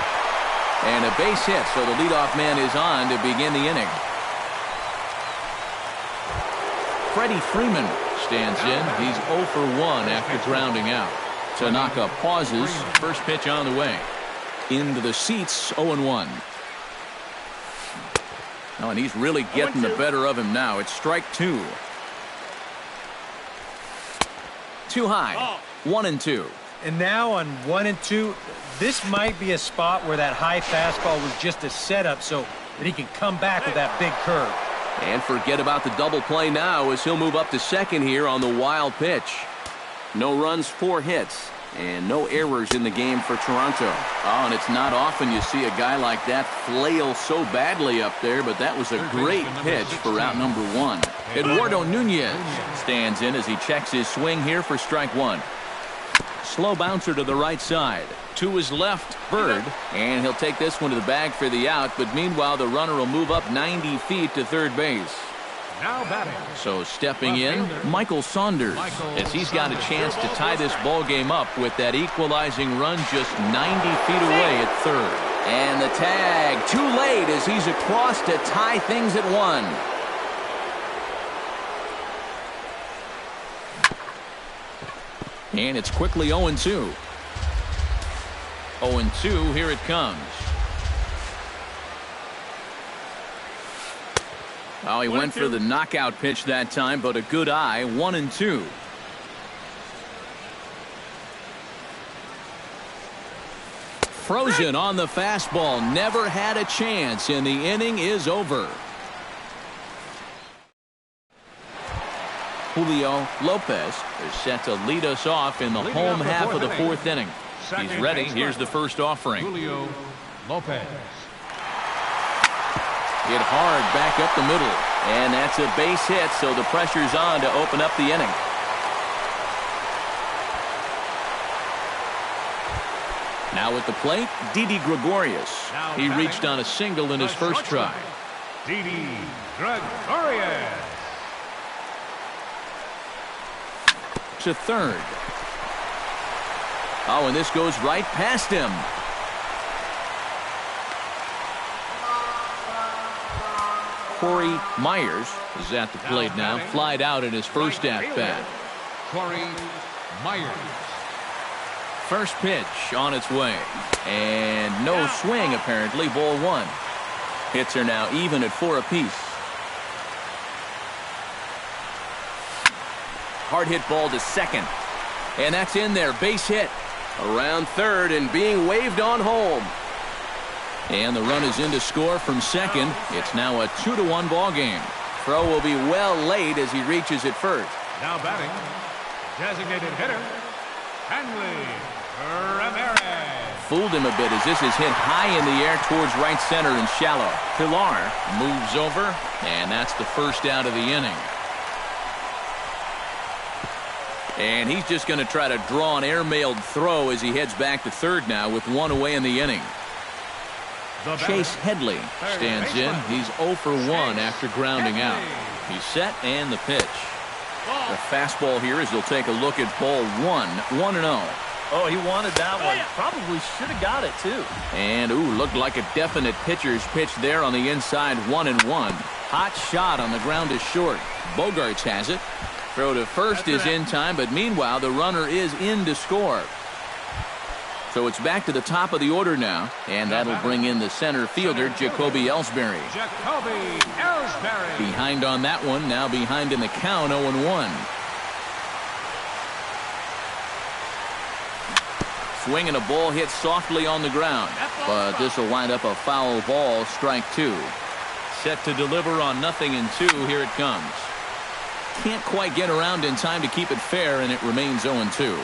And a base hit, so the leadoff man is on to begin the inning. Freddie Freeman stands in. He's 0 for 1 after grounding out. Tanaka pauses. First pitch on the way. Into the seats, 0-1. Oh, and he's really getting the better of him now. It's strike 2. Too high. 1-2. And now on 1 and 2, this might be a spot where that high fastball was just a setup so that he can come back with that big curve. And forget about the double play now as he'll move up to second here on the wild pitch. No runs, 4 hits, and no errors in the game for Toronto. Oh, and it's not often you see a guy like that flail so badly up there, but that was a great pitch for out number 1. Eduardo Nunez stands in as he checks his swing here for strike 1. Slow bouncer to the right side. To his left, Bird, and he'll take this one to the bag for the out, but meanwhile the runner will move up 90 feet to third base. Now batting. So stepping in, Michael Saunders, as he's got a chance to tie this ball game up with that equalizing run just 90 feet away at third. And the tag too late as he's across to tie things at 1. And it's quickly 0-2. 0-2, here it comes. Oh, he went for the knockout pitch that time, but a good eye. 1-2. Frozen on the fastball. Never had a chance, and the inning is over. Julio Lopez is set to lead us off in the home half of the 4th inning. He's ready. Here's the first offering. Julio Lopez. Hit hard back up the middle. And that's a base hit, so the pressure's on to open up the inning. Now at the plate, Didi Gregorius. He reached on a single in his first try. Didi Gregorius. To third. Oh, and this goes right past him. Corey Myers is at the plate now. Flied out in his first at-bat. Corey Myers. First pitch on its way. And no swing, apparently. Ball 1. Hits are now even at 4 apiece. Hard hit ball to second. And that's in there. Base hit. Around third and being waved on home. And the run is in to score from second. It's now a 2-1 ball game. Throw will be well late as he reaches it first. Now batting, designated hitter, Hanley Ramirez. Fooled him a bit as this is hit high in the air towards right center and shallow. Pilar moves over, and that's the first out of the inning. And he's just going to try to draw an airmailed throw as he heads back to third now with 1 away in the inning. Chase Headley stands in. He's 0 for 1 after grounding out. He's set and the pitch. The fastball here as he'll take a look at ball one. 1-0. Oh, he wanted that one. Probably should have got it, too. And, looked like a definite pitcher's pitch there on the inside. 1-1. Hot shot on the ground is short. Bogarts has it. Throw to first is in time, but meanwhile, the runner is in to score. So it's back to the top of the order now, and that'll bring in the center fielder, Jacoby Ellsbury. Jacoby Ellsbury. Behind on that one, now behind in the count, 0-1. Swinging a ball hit softly on the ground, but this will wind up a foul ball, strike two. Set to deliver on 0-2, here it comes. Can't quite get around in time to keep it fair, and it remains 0-2.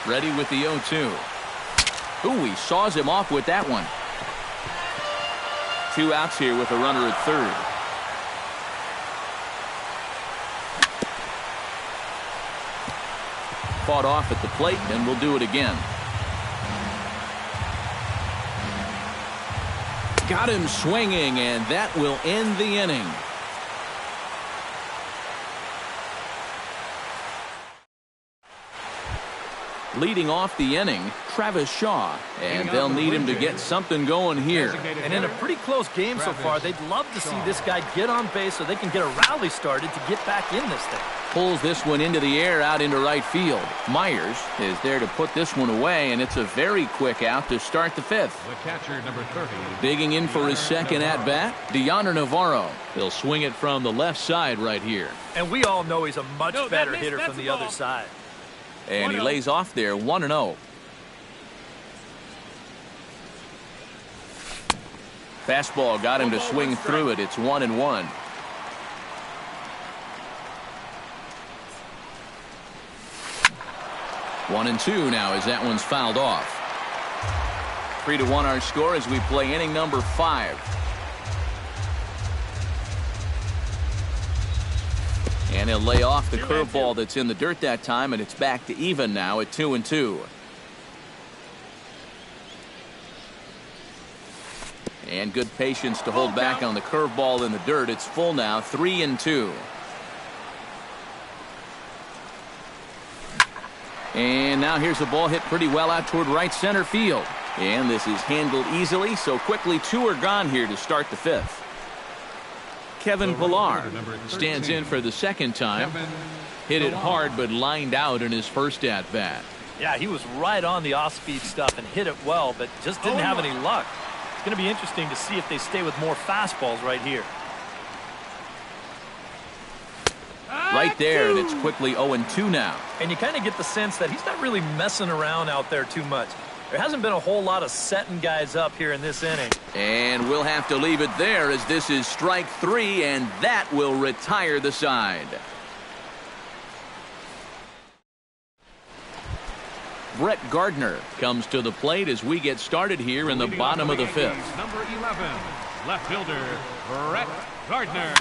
Ready with the 0-2. He saws him off with that one. 2 outs here with a runner at third. Fought off at the plate, and we'll do it again. Got him swinging, and that will end the inning. Leading off the inning, Travis Shaw, and they'll need him to get something going here. And in a pretty close game so far, they'd love to see this guy get on base so they can get a rally started to get back in this thing. Pulls this one into the air out into right field. Myers is there to put this one away, and it's a very quick out to start the fifth. The catcher, number 30. Digging in for his second at-bat, Deoner Navarro. He'll swing it from the left side right here. And we all know he's a much better hitter from the other side. And he lays off there, 1-0. Fastball got him to swing through it. It's 1-1. One and two now as that one's fouled off. 3-1 our score as we play inning number 5. And he'll lay off the curveball that's in the dirt that time, and it's back to even now at 2-2. And good patience to hold back on the curveball in the dirt. It's full now, 3-2. And now here's a ball hit pretty well out toward right center field. And this is handled easily, so quickly 2 are gone here to start the fifth. Kevin Pillar stands in for the second time. Hit it hard, but lined out in his first at-bat. Yeah, he was right on the off-speed stuff and hit it well, but just didn't have any luck. It's going to be interesting to see if they stay with more fastballs right here. Right there, and it's quickly 0-2 now. And you kind of get the sense that he's not really messing around out there too much. There hasn't been a whole lot of setting guys up here in this inning. And we'll have to leave it there as this is strike 3, and that will retire the side. Brett Gardner comes to the plate as we get started here in the bottom of the fifth. Number 11, left fielder, Brett Gardner.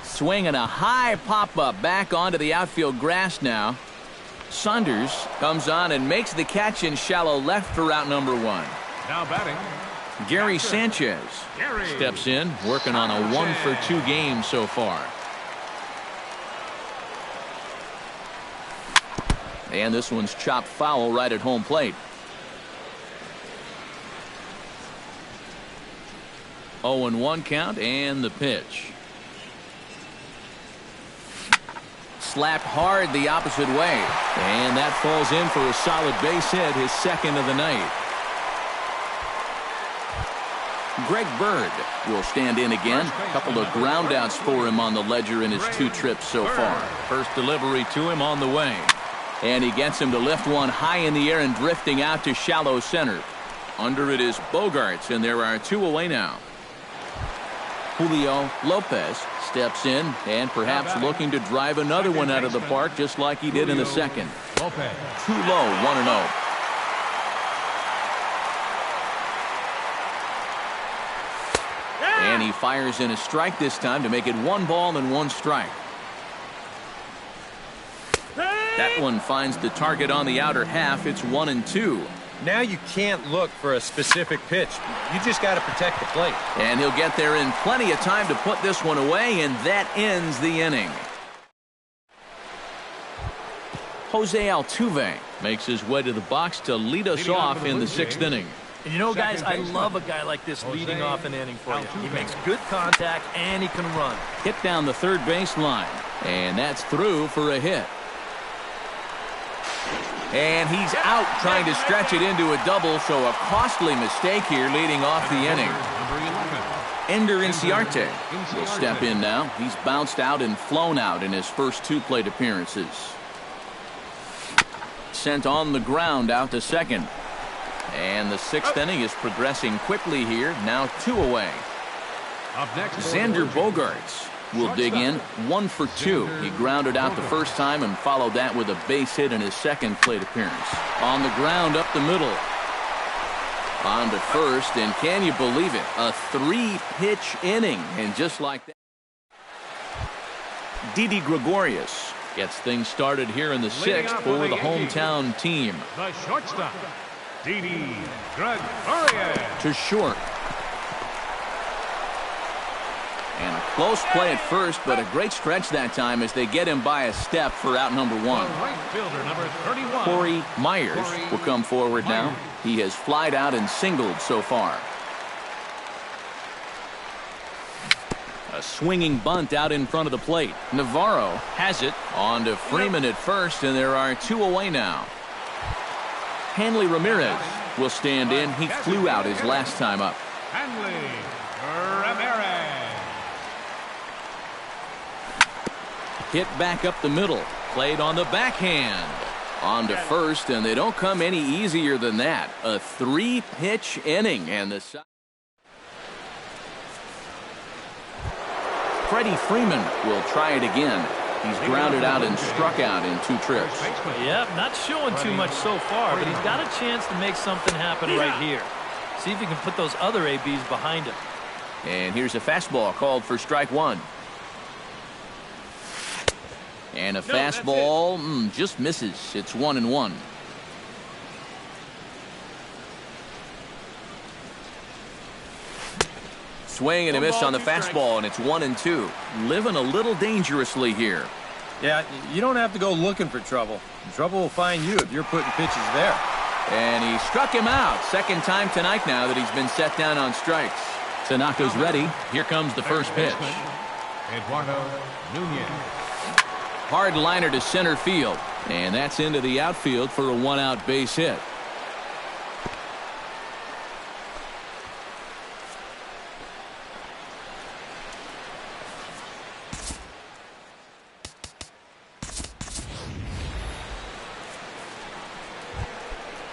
Swinging a high pop-up back onto the outfield grass now. Saunders comes on and makes the catch in shallow left for out number 1. Now batting, Gary Sanchez steps in, working on a 1-for-2 game so far. And this one's chopped foul right at home plate. 0-1 count and the pitch. Slapped hard the opposite way, and that falls in for a solid base hit, his second of the night. Greg Bird will stand in again. A couple of groundouts for him on the ledger in his 2 trips so far. First delivery to him on the way, and he gets him to lift one high in the air and drifting out to shallow center. Under it is Bogarts, and there are 2 away now. Julio Lopez steps in and perhaps looking to drive another one out of the park just like he did in the second. Too low, 1-0. And he fires in a strike this time to make it 1 ball and 1 strike. That one finds the target on the outer half. It's 1-2. Now you can't look for a specific pitch. You just got to protect the plate. And he'll get there in plenty of time to put this one away, and that ends the inning. Jose Altuve makes his way to the box to lead us off in the 6th inning. And you know, guys, I love a guy like this leading off an inning for you. He makes good contact, and he can run. Hit down the third base line, and that's through for a hit. And he's out trying to stretch it into a double, so a costly mistake here leading off the inning. Ender Inciarte will step in now. He's bounced out and flown out in his first 2 plate appearances. Sent on the ground out to second. And the 6th inning is progressing quickly here. Now 2 away. Xander Bogaerts will dig in. 1 for 2. He grounded out the first time and followed that with a base hit in his 2nd plate appearance. On the ground up the middle. On to first, and can you believe it? A 3-pitch inning. And just like that, Didi Gregorius gets things started here in the 6th for the hometown team. The shortstop, Didi Gregorius. To short. And a close play at first, but a great stretch that time as they get him by a step for out number 1. Right fielder, number 31. Corey Myers will come forward now. He has flied out and singled so far. A swinging bunt out in front of the plate. Navarro has it on to Freeman at first, and there are 2 away now. Hanley Ramirez will stand in. He flew out his last time up. Hanley Ramirez. Hit back up the middle. Played on the backhand. On to first, and they don't come any easier than that. A 3-pitch inning, and the Freddie Freeman will try it again. He's grounded out and struck out in 2 trips. Yep, not showing too much so far, but he's got a chance to make something happen right here. See if he can put those other ABs behind him. And here's a fastball called for strike 1. And a fastball just misses. It's 1-1. Swing and a miss on the fastball, and it's 1-2. Living a little dangerously here. Yeah, you don't have to go looking for trouble. Trouble will find you if you're putting pitches there. And he struck him out. 2nd time tonight now that he's been set down on strikes. Tanaka's ready. Here comes the first pitch. Eduardo Nunez. Hard liner to center field. And that's into the outfield for a 1-out base hit.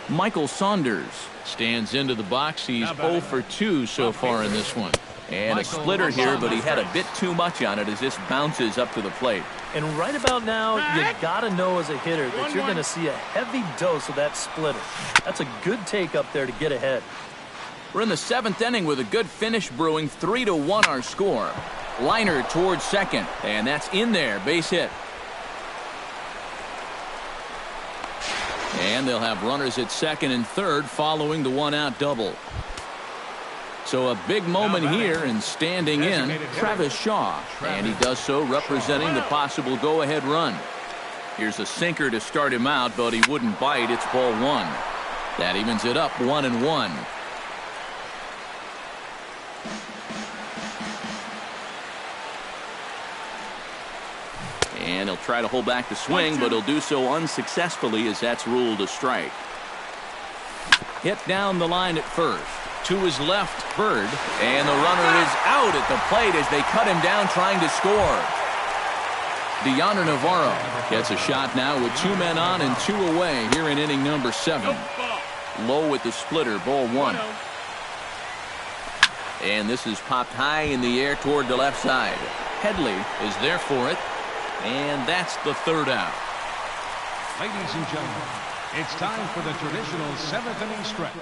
Michael Saunders stands into the box. He's 0 for 2 so far in this one. And a splitter here, but he had a bit too much on it as this bounces up to the plate. And right about now, you got to know as a hitter that you're going to see a heavy dose of that splitter. That's a good take up there to get ahead. We're in the 7th inning with a good finish brewing. 3-1 our score. Liner towards second, and that's in there. Base hit. And they'll have runners at second and third following the 1-out double. So a big moment here, and standing in, Travis Shaw. And he does so representing the possible go-ahead run. Here's a sinker to start him out, but he wouldn't bite. It's ball 1. That evens it up 1-1. And he'll try to hold back the swing, but he'll do so unsuccessfully as that's ruled a strike. Hit down the line at first. To his left, Bird, and the runner is out at the plate as they cut him down trying to score. Deander Navarro gets a shot now with 2 men on and 2 away here in inning number 7. Low with the splitter, ball 1. And this is popped high in the air toward the left side. Headley is there for it, and that's the 3rd out. Ladies and gentlemen, it's time for the traditional 7th inning stretch.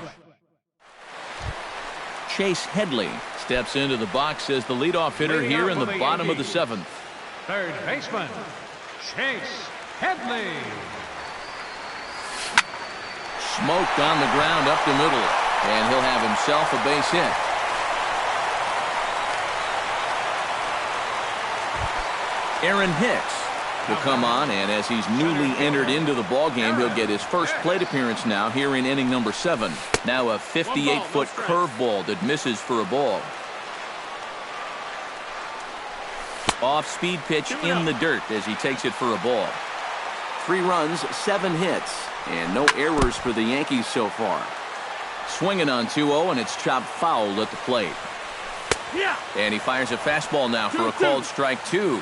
Chase Headley steps into the box as the leadoff hitter here in the bottom of the 7th. 3rd baseman, Chase Headley. Smoked on the ground up the middle, and he'll have himself a base hit. Aaron Hicks will come on, and as he's newly entered into the ballgame, he'll get his first plate appearance now here in inning number 7. Now a 58-foot curveball that misses for a ball. Off-speed pitch in the dirt as he takes it for a ball. 3 runs, 7 hits, and no errors for the Yankees so far. Swinging on 2-0, and it's chopped foul at the plate. And he fires a fastball now for a called strike 2.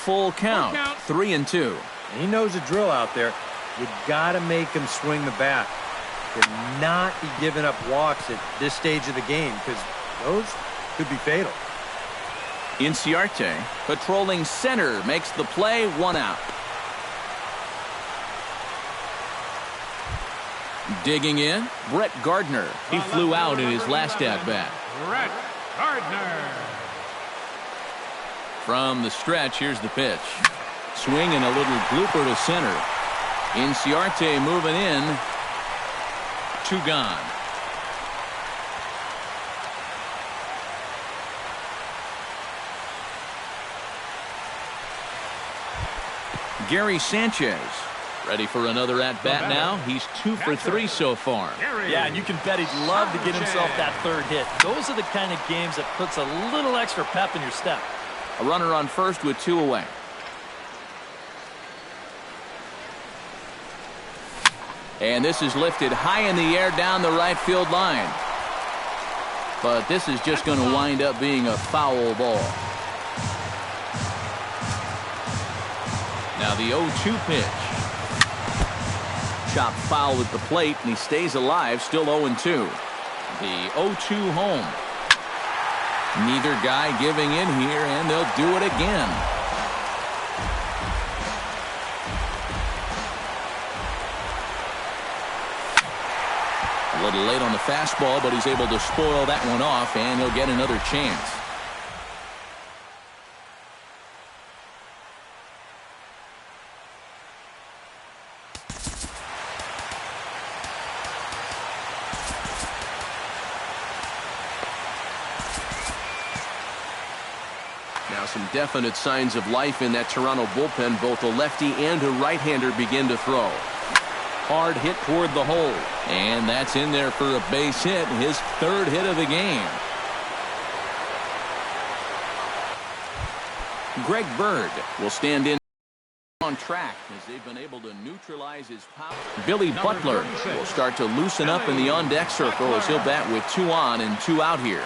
Full count, 3-2. He knows the drill out there. You got to make him swing the bat. Cannot be giving up walks at this stage of the game, because those could be fatal. Inciarte patrolling center makes the play, 1 out. Digging in, Brett Gardner. He flew out in his last at-bat. Brett Gardner. From the stretch, here's the pitch. Swing and a little blooper to center. Inciarte moving in. 2 gone. Gary Sanchez ready for another at-bat now. He's 2 for 3 so far. Yeah, and you can bet he'd love to get himself that 3rd hit. Those are the kind of games that puts a little extra pep in your step. A runner on first with 2 away. And this is lifted high in the air down the right field line. But this is just going to wind up being a foul ball. Now the 0-2 pitch. Chopped foul at the plate, and he stays alive, still 0-2. The 0-2 home. Neither guy giving in here, and they'll do it again. A little late on the fastball, but he's able to spoil that one off, and he'll get another chance. Now some definite signs of life in that Toronto bullpen. Both a lefty and a right-hander begin to throw. Hard hit toward the hole. And that's in there for a base hit. His 3rd hit of the game. Greg Bird will stand in on track as they've been able to neutralize his power. Billy Butler will start to loosen up in the on-deck circle as he'll bat with 2 on and 2 out here.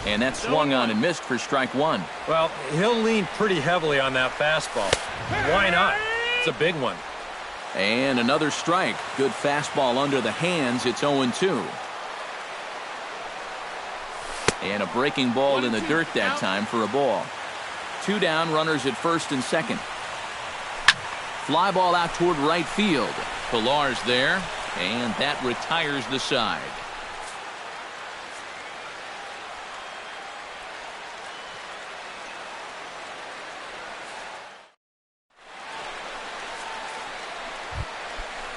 And that swung on and missed for strike 1. Well, he'll lean pretty heavily on that fastball. Why not? It's a big one. And another strike. Good fastball under the hands. It's 0-2. And a breaking ball in the dirt that time for a ball. 2 down, runners at first and second. Fly ball out toward right field. Pilar's there, and that retires the side.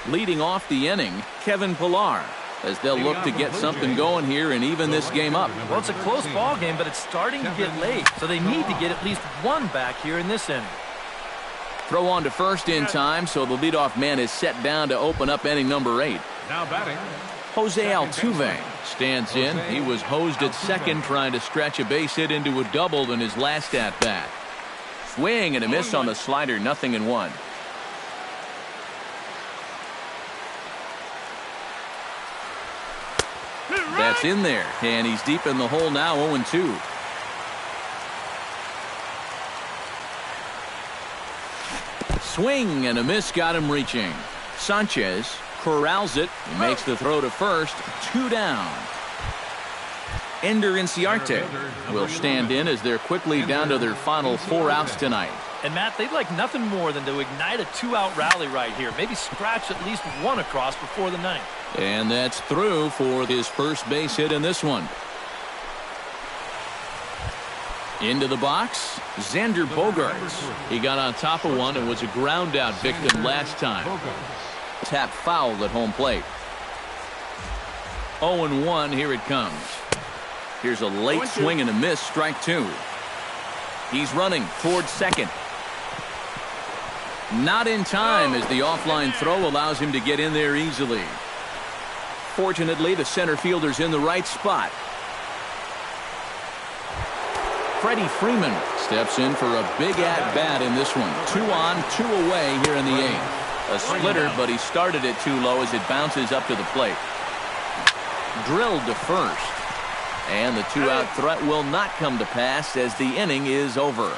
Leading off the inning, Kevin Pillar, as they'll look to get something going here and even this game up. Well, it's a close ball game, but it's starting to get late, so they need to get at least 1 back here in this inning. Throw on to first in time, so the leadoff man is set down to open up inning number 8. Now batting, Jose Altuve stands in. He was hosed at second, trying to stretch a base hit into a double in his last at-bat. Swing and a miss on the slider, 0-1. That's in there, and he's deep in the hole now, 0-2. Swing and a miss got him reaching. Sanchez corrals it. He makes the throw to first. 2 down. Ender Inciarte will stand in as they're quickly down to their final 4 outs tonight. And Matt, they'd like nothing more than to ignite a 2-out rally right here. Maybe scratch at least 1 across before the 9th. And that's through for his first base hit in this one. Into the box, Xander Bogaerts. He got on top of one and was a ground out victim last time. Tap foul at home plate. 0-1, here it comes. Here's a late swing and a miss, strike two. He's running towards second. Not in time as the offline throw allows him to get in there easily. Fortunately, the center fielder's in the right spot. Freddie Freeman steps in for a big at-bat in this one. 2 on, 2 away here in the 8th. A splitter, but he started it too low as it bounces up to the plate. Drilled to first. And the 2-out threat will not come to pass as the inning is over.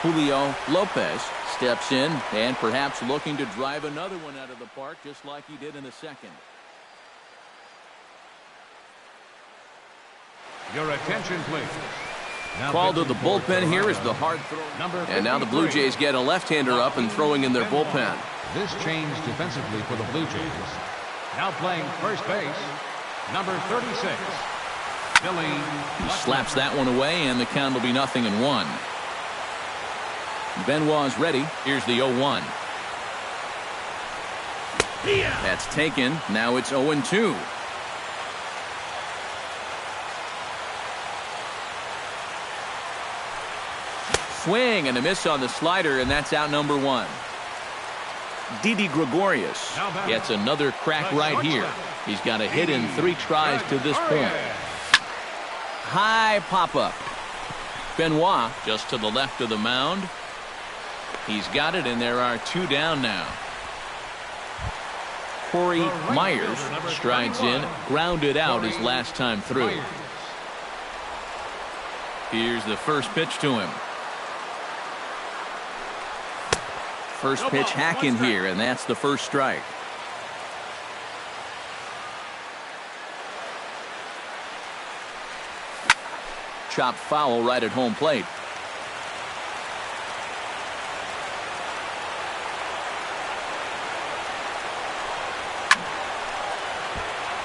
Julio Lopez steps in and perhaps looking to drive another one out of the park just like he did in the second. Your attention, please. Called to the bullpen here is the hard throw. And now the Blue Jays get a left-hander up and throwing in their bullpen. This change defensively for the Blue Jays. Now playing first base, number 36, Billy. He slaps that one away, and the count will be 0-1. Benoit's ready. Here's the 0-1. That's taken. Now it's 0-2. Swing and a miss on the slider, and that's out number 1. Didi Gregorius gets another crack right here. He's got a hit in 3 tries to this point. High pop-up. Benoit just to the left of the mound. He's got it, and there are 2 down now. Corey Myers strides in, grounded out his last time through. Here's the first pitch to him. First pitch hack in here, and that's the first strike. Chopped foul right at home plate.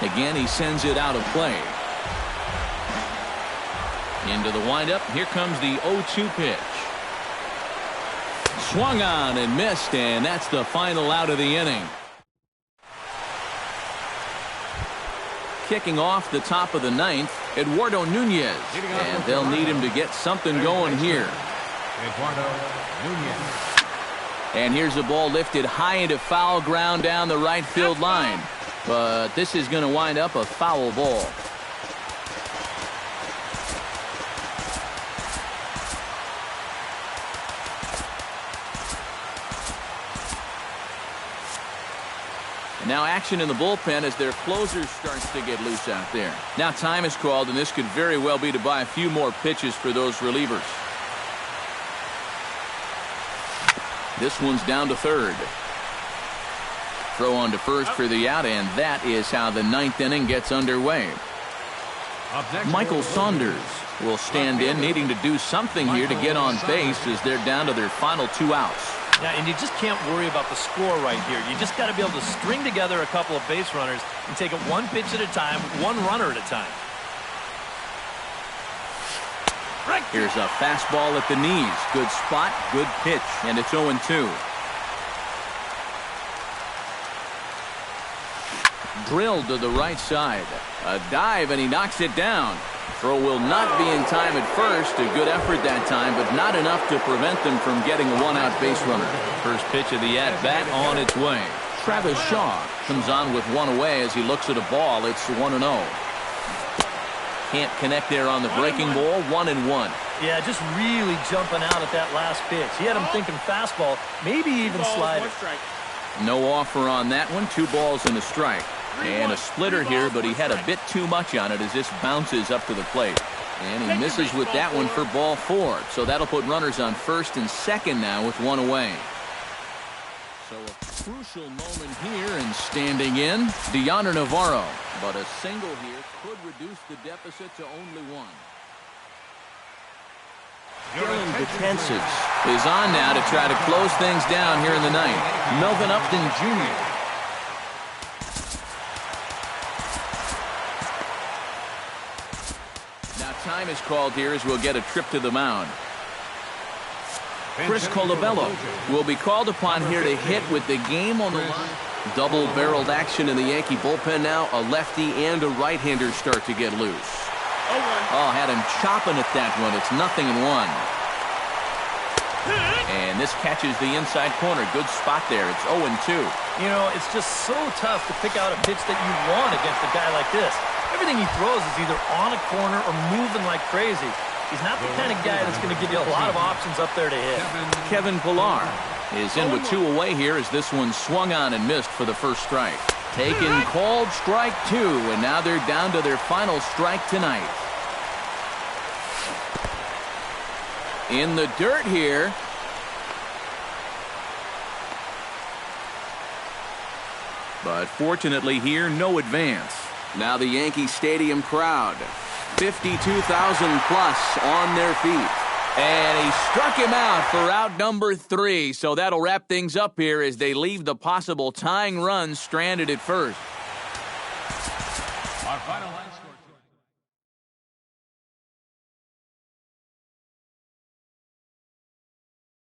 Again, he sends it out of play. Into the windup. Here comes the 0-2 pitch. Swung on and missed, and that's the final out of the inning. Kicking off the top of the 9th, Eduardo Nunez, and they'll need him to get something going here. Eduardo Nunez. And here's the ball lifted high into foul ground down the right field line, but this is going to wind up a foul ball. Now action in the bullpen as their closer starts to get loose out there. Now time is called, and this could very well be to buy a few more pitches for those relievers. This one's down to third. Throw on to first for the out, and that is how the 9th inning gets underway. Michael Saunders will stand in, needing to do something here to get on base as they're down to their final 2 outs. Yeah, and you just can't worry about the score right here. You just got to be able to string together a couple of base runners and take it 1 pitch at a time, 1 runner at a time. Here's a fastball at the knees. Good spot, good pitch, and it's 0-2. Drilled to the right side. A dive, and he knocks it down. Throw will not be in time at first. A good effort that time, but not enough to prevent them from getting a 1-out base runner. First pitch of the at-bat on its way. Travis Shaw comes on with 1 away as he looks at a ball. It's 1-0. Can't connect there on the breaking ball. 1-1. Yeah, just really jumping out at that last pitch. He had him thinking fastball, maybe even slider. No offer on that one. 2 balls and a strike. And a splitter here, but he had a bit too much on it as this bounces up to the plate. And he misses with that one for ball 4. So that'll put runners on first and second now with 1 away. So a crucial moment here, and standing in, Deoner Navarro. But a single here could reduce the deficit to only 1. Dylan Betances is on now to try to close things down here in the 9th. Melvin Upton Jr. Now time is called here as we'll get a trip to the mound. Chris Colabello will be called upon here to hit with the game on the line. Double-barreled action in the Yankee bullpen now. A lefty and a right-hander start to get loose. Oh, had him chopping at that one. It's 0-1. And this catches the inside corner. Good spot there. It's 0-2. You know, it's just so tough to pick out a pitch that you want against a guy like this. Everything he throws is either on a corner or moving like crazy. He's not the kind of guy that's going to give you a lot of options up there to hit. Kevin Pillar is in with 2 away here as this one swung on and missed for the first strike. Taken, called strike 2, and now they're down to their final strike tonight. In the dirt here. But fortunately here, no advance. Now the Yankee Stadium crowd, 52,000 plus on their feet. And he struck him out for out number 3. So that'll wrap things up here as they leave the possible tying run stranded at first. Our final line score.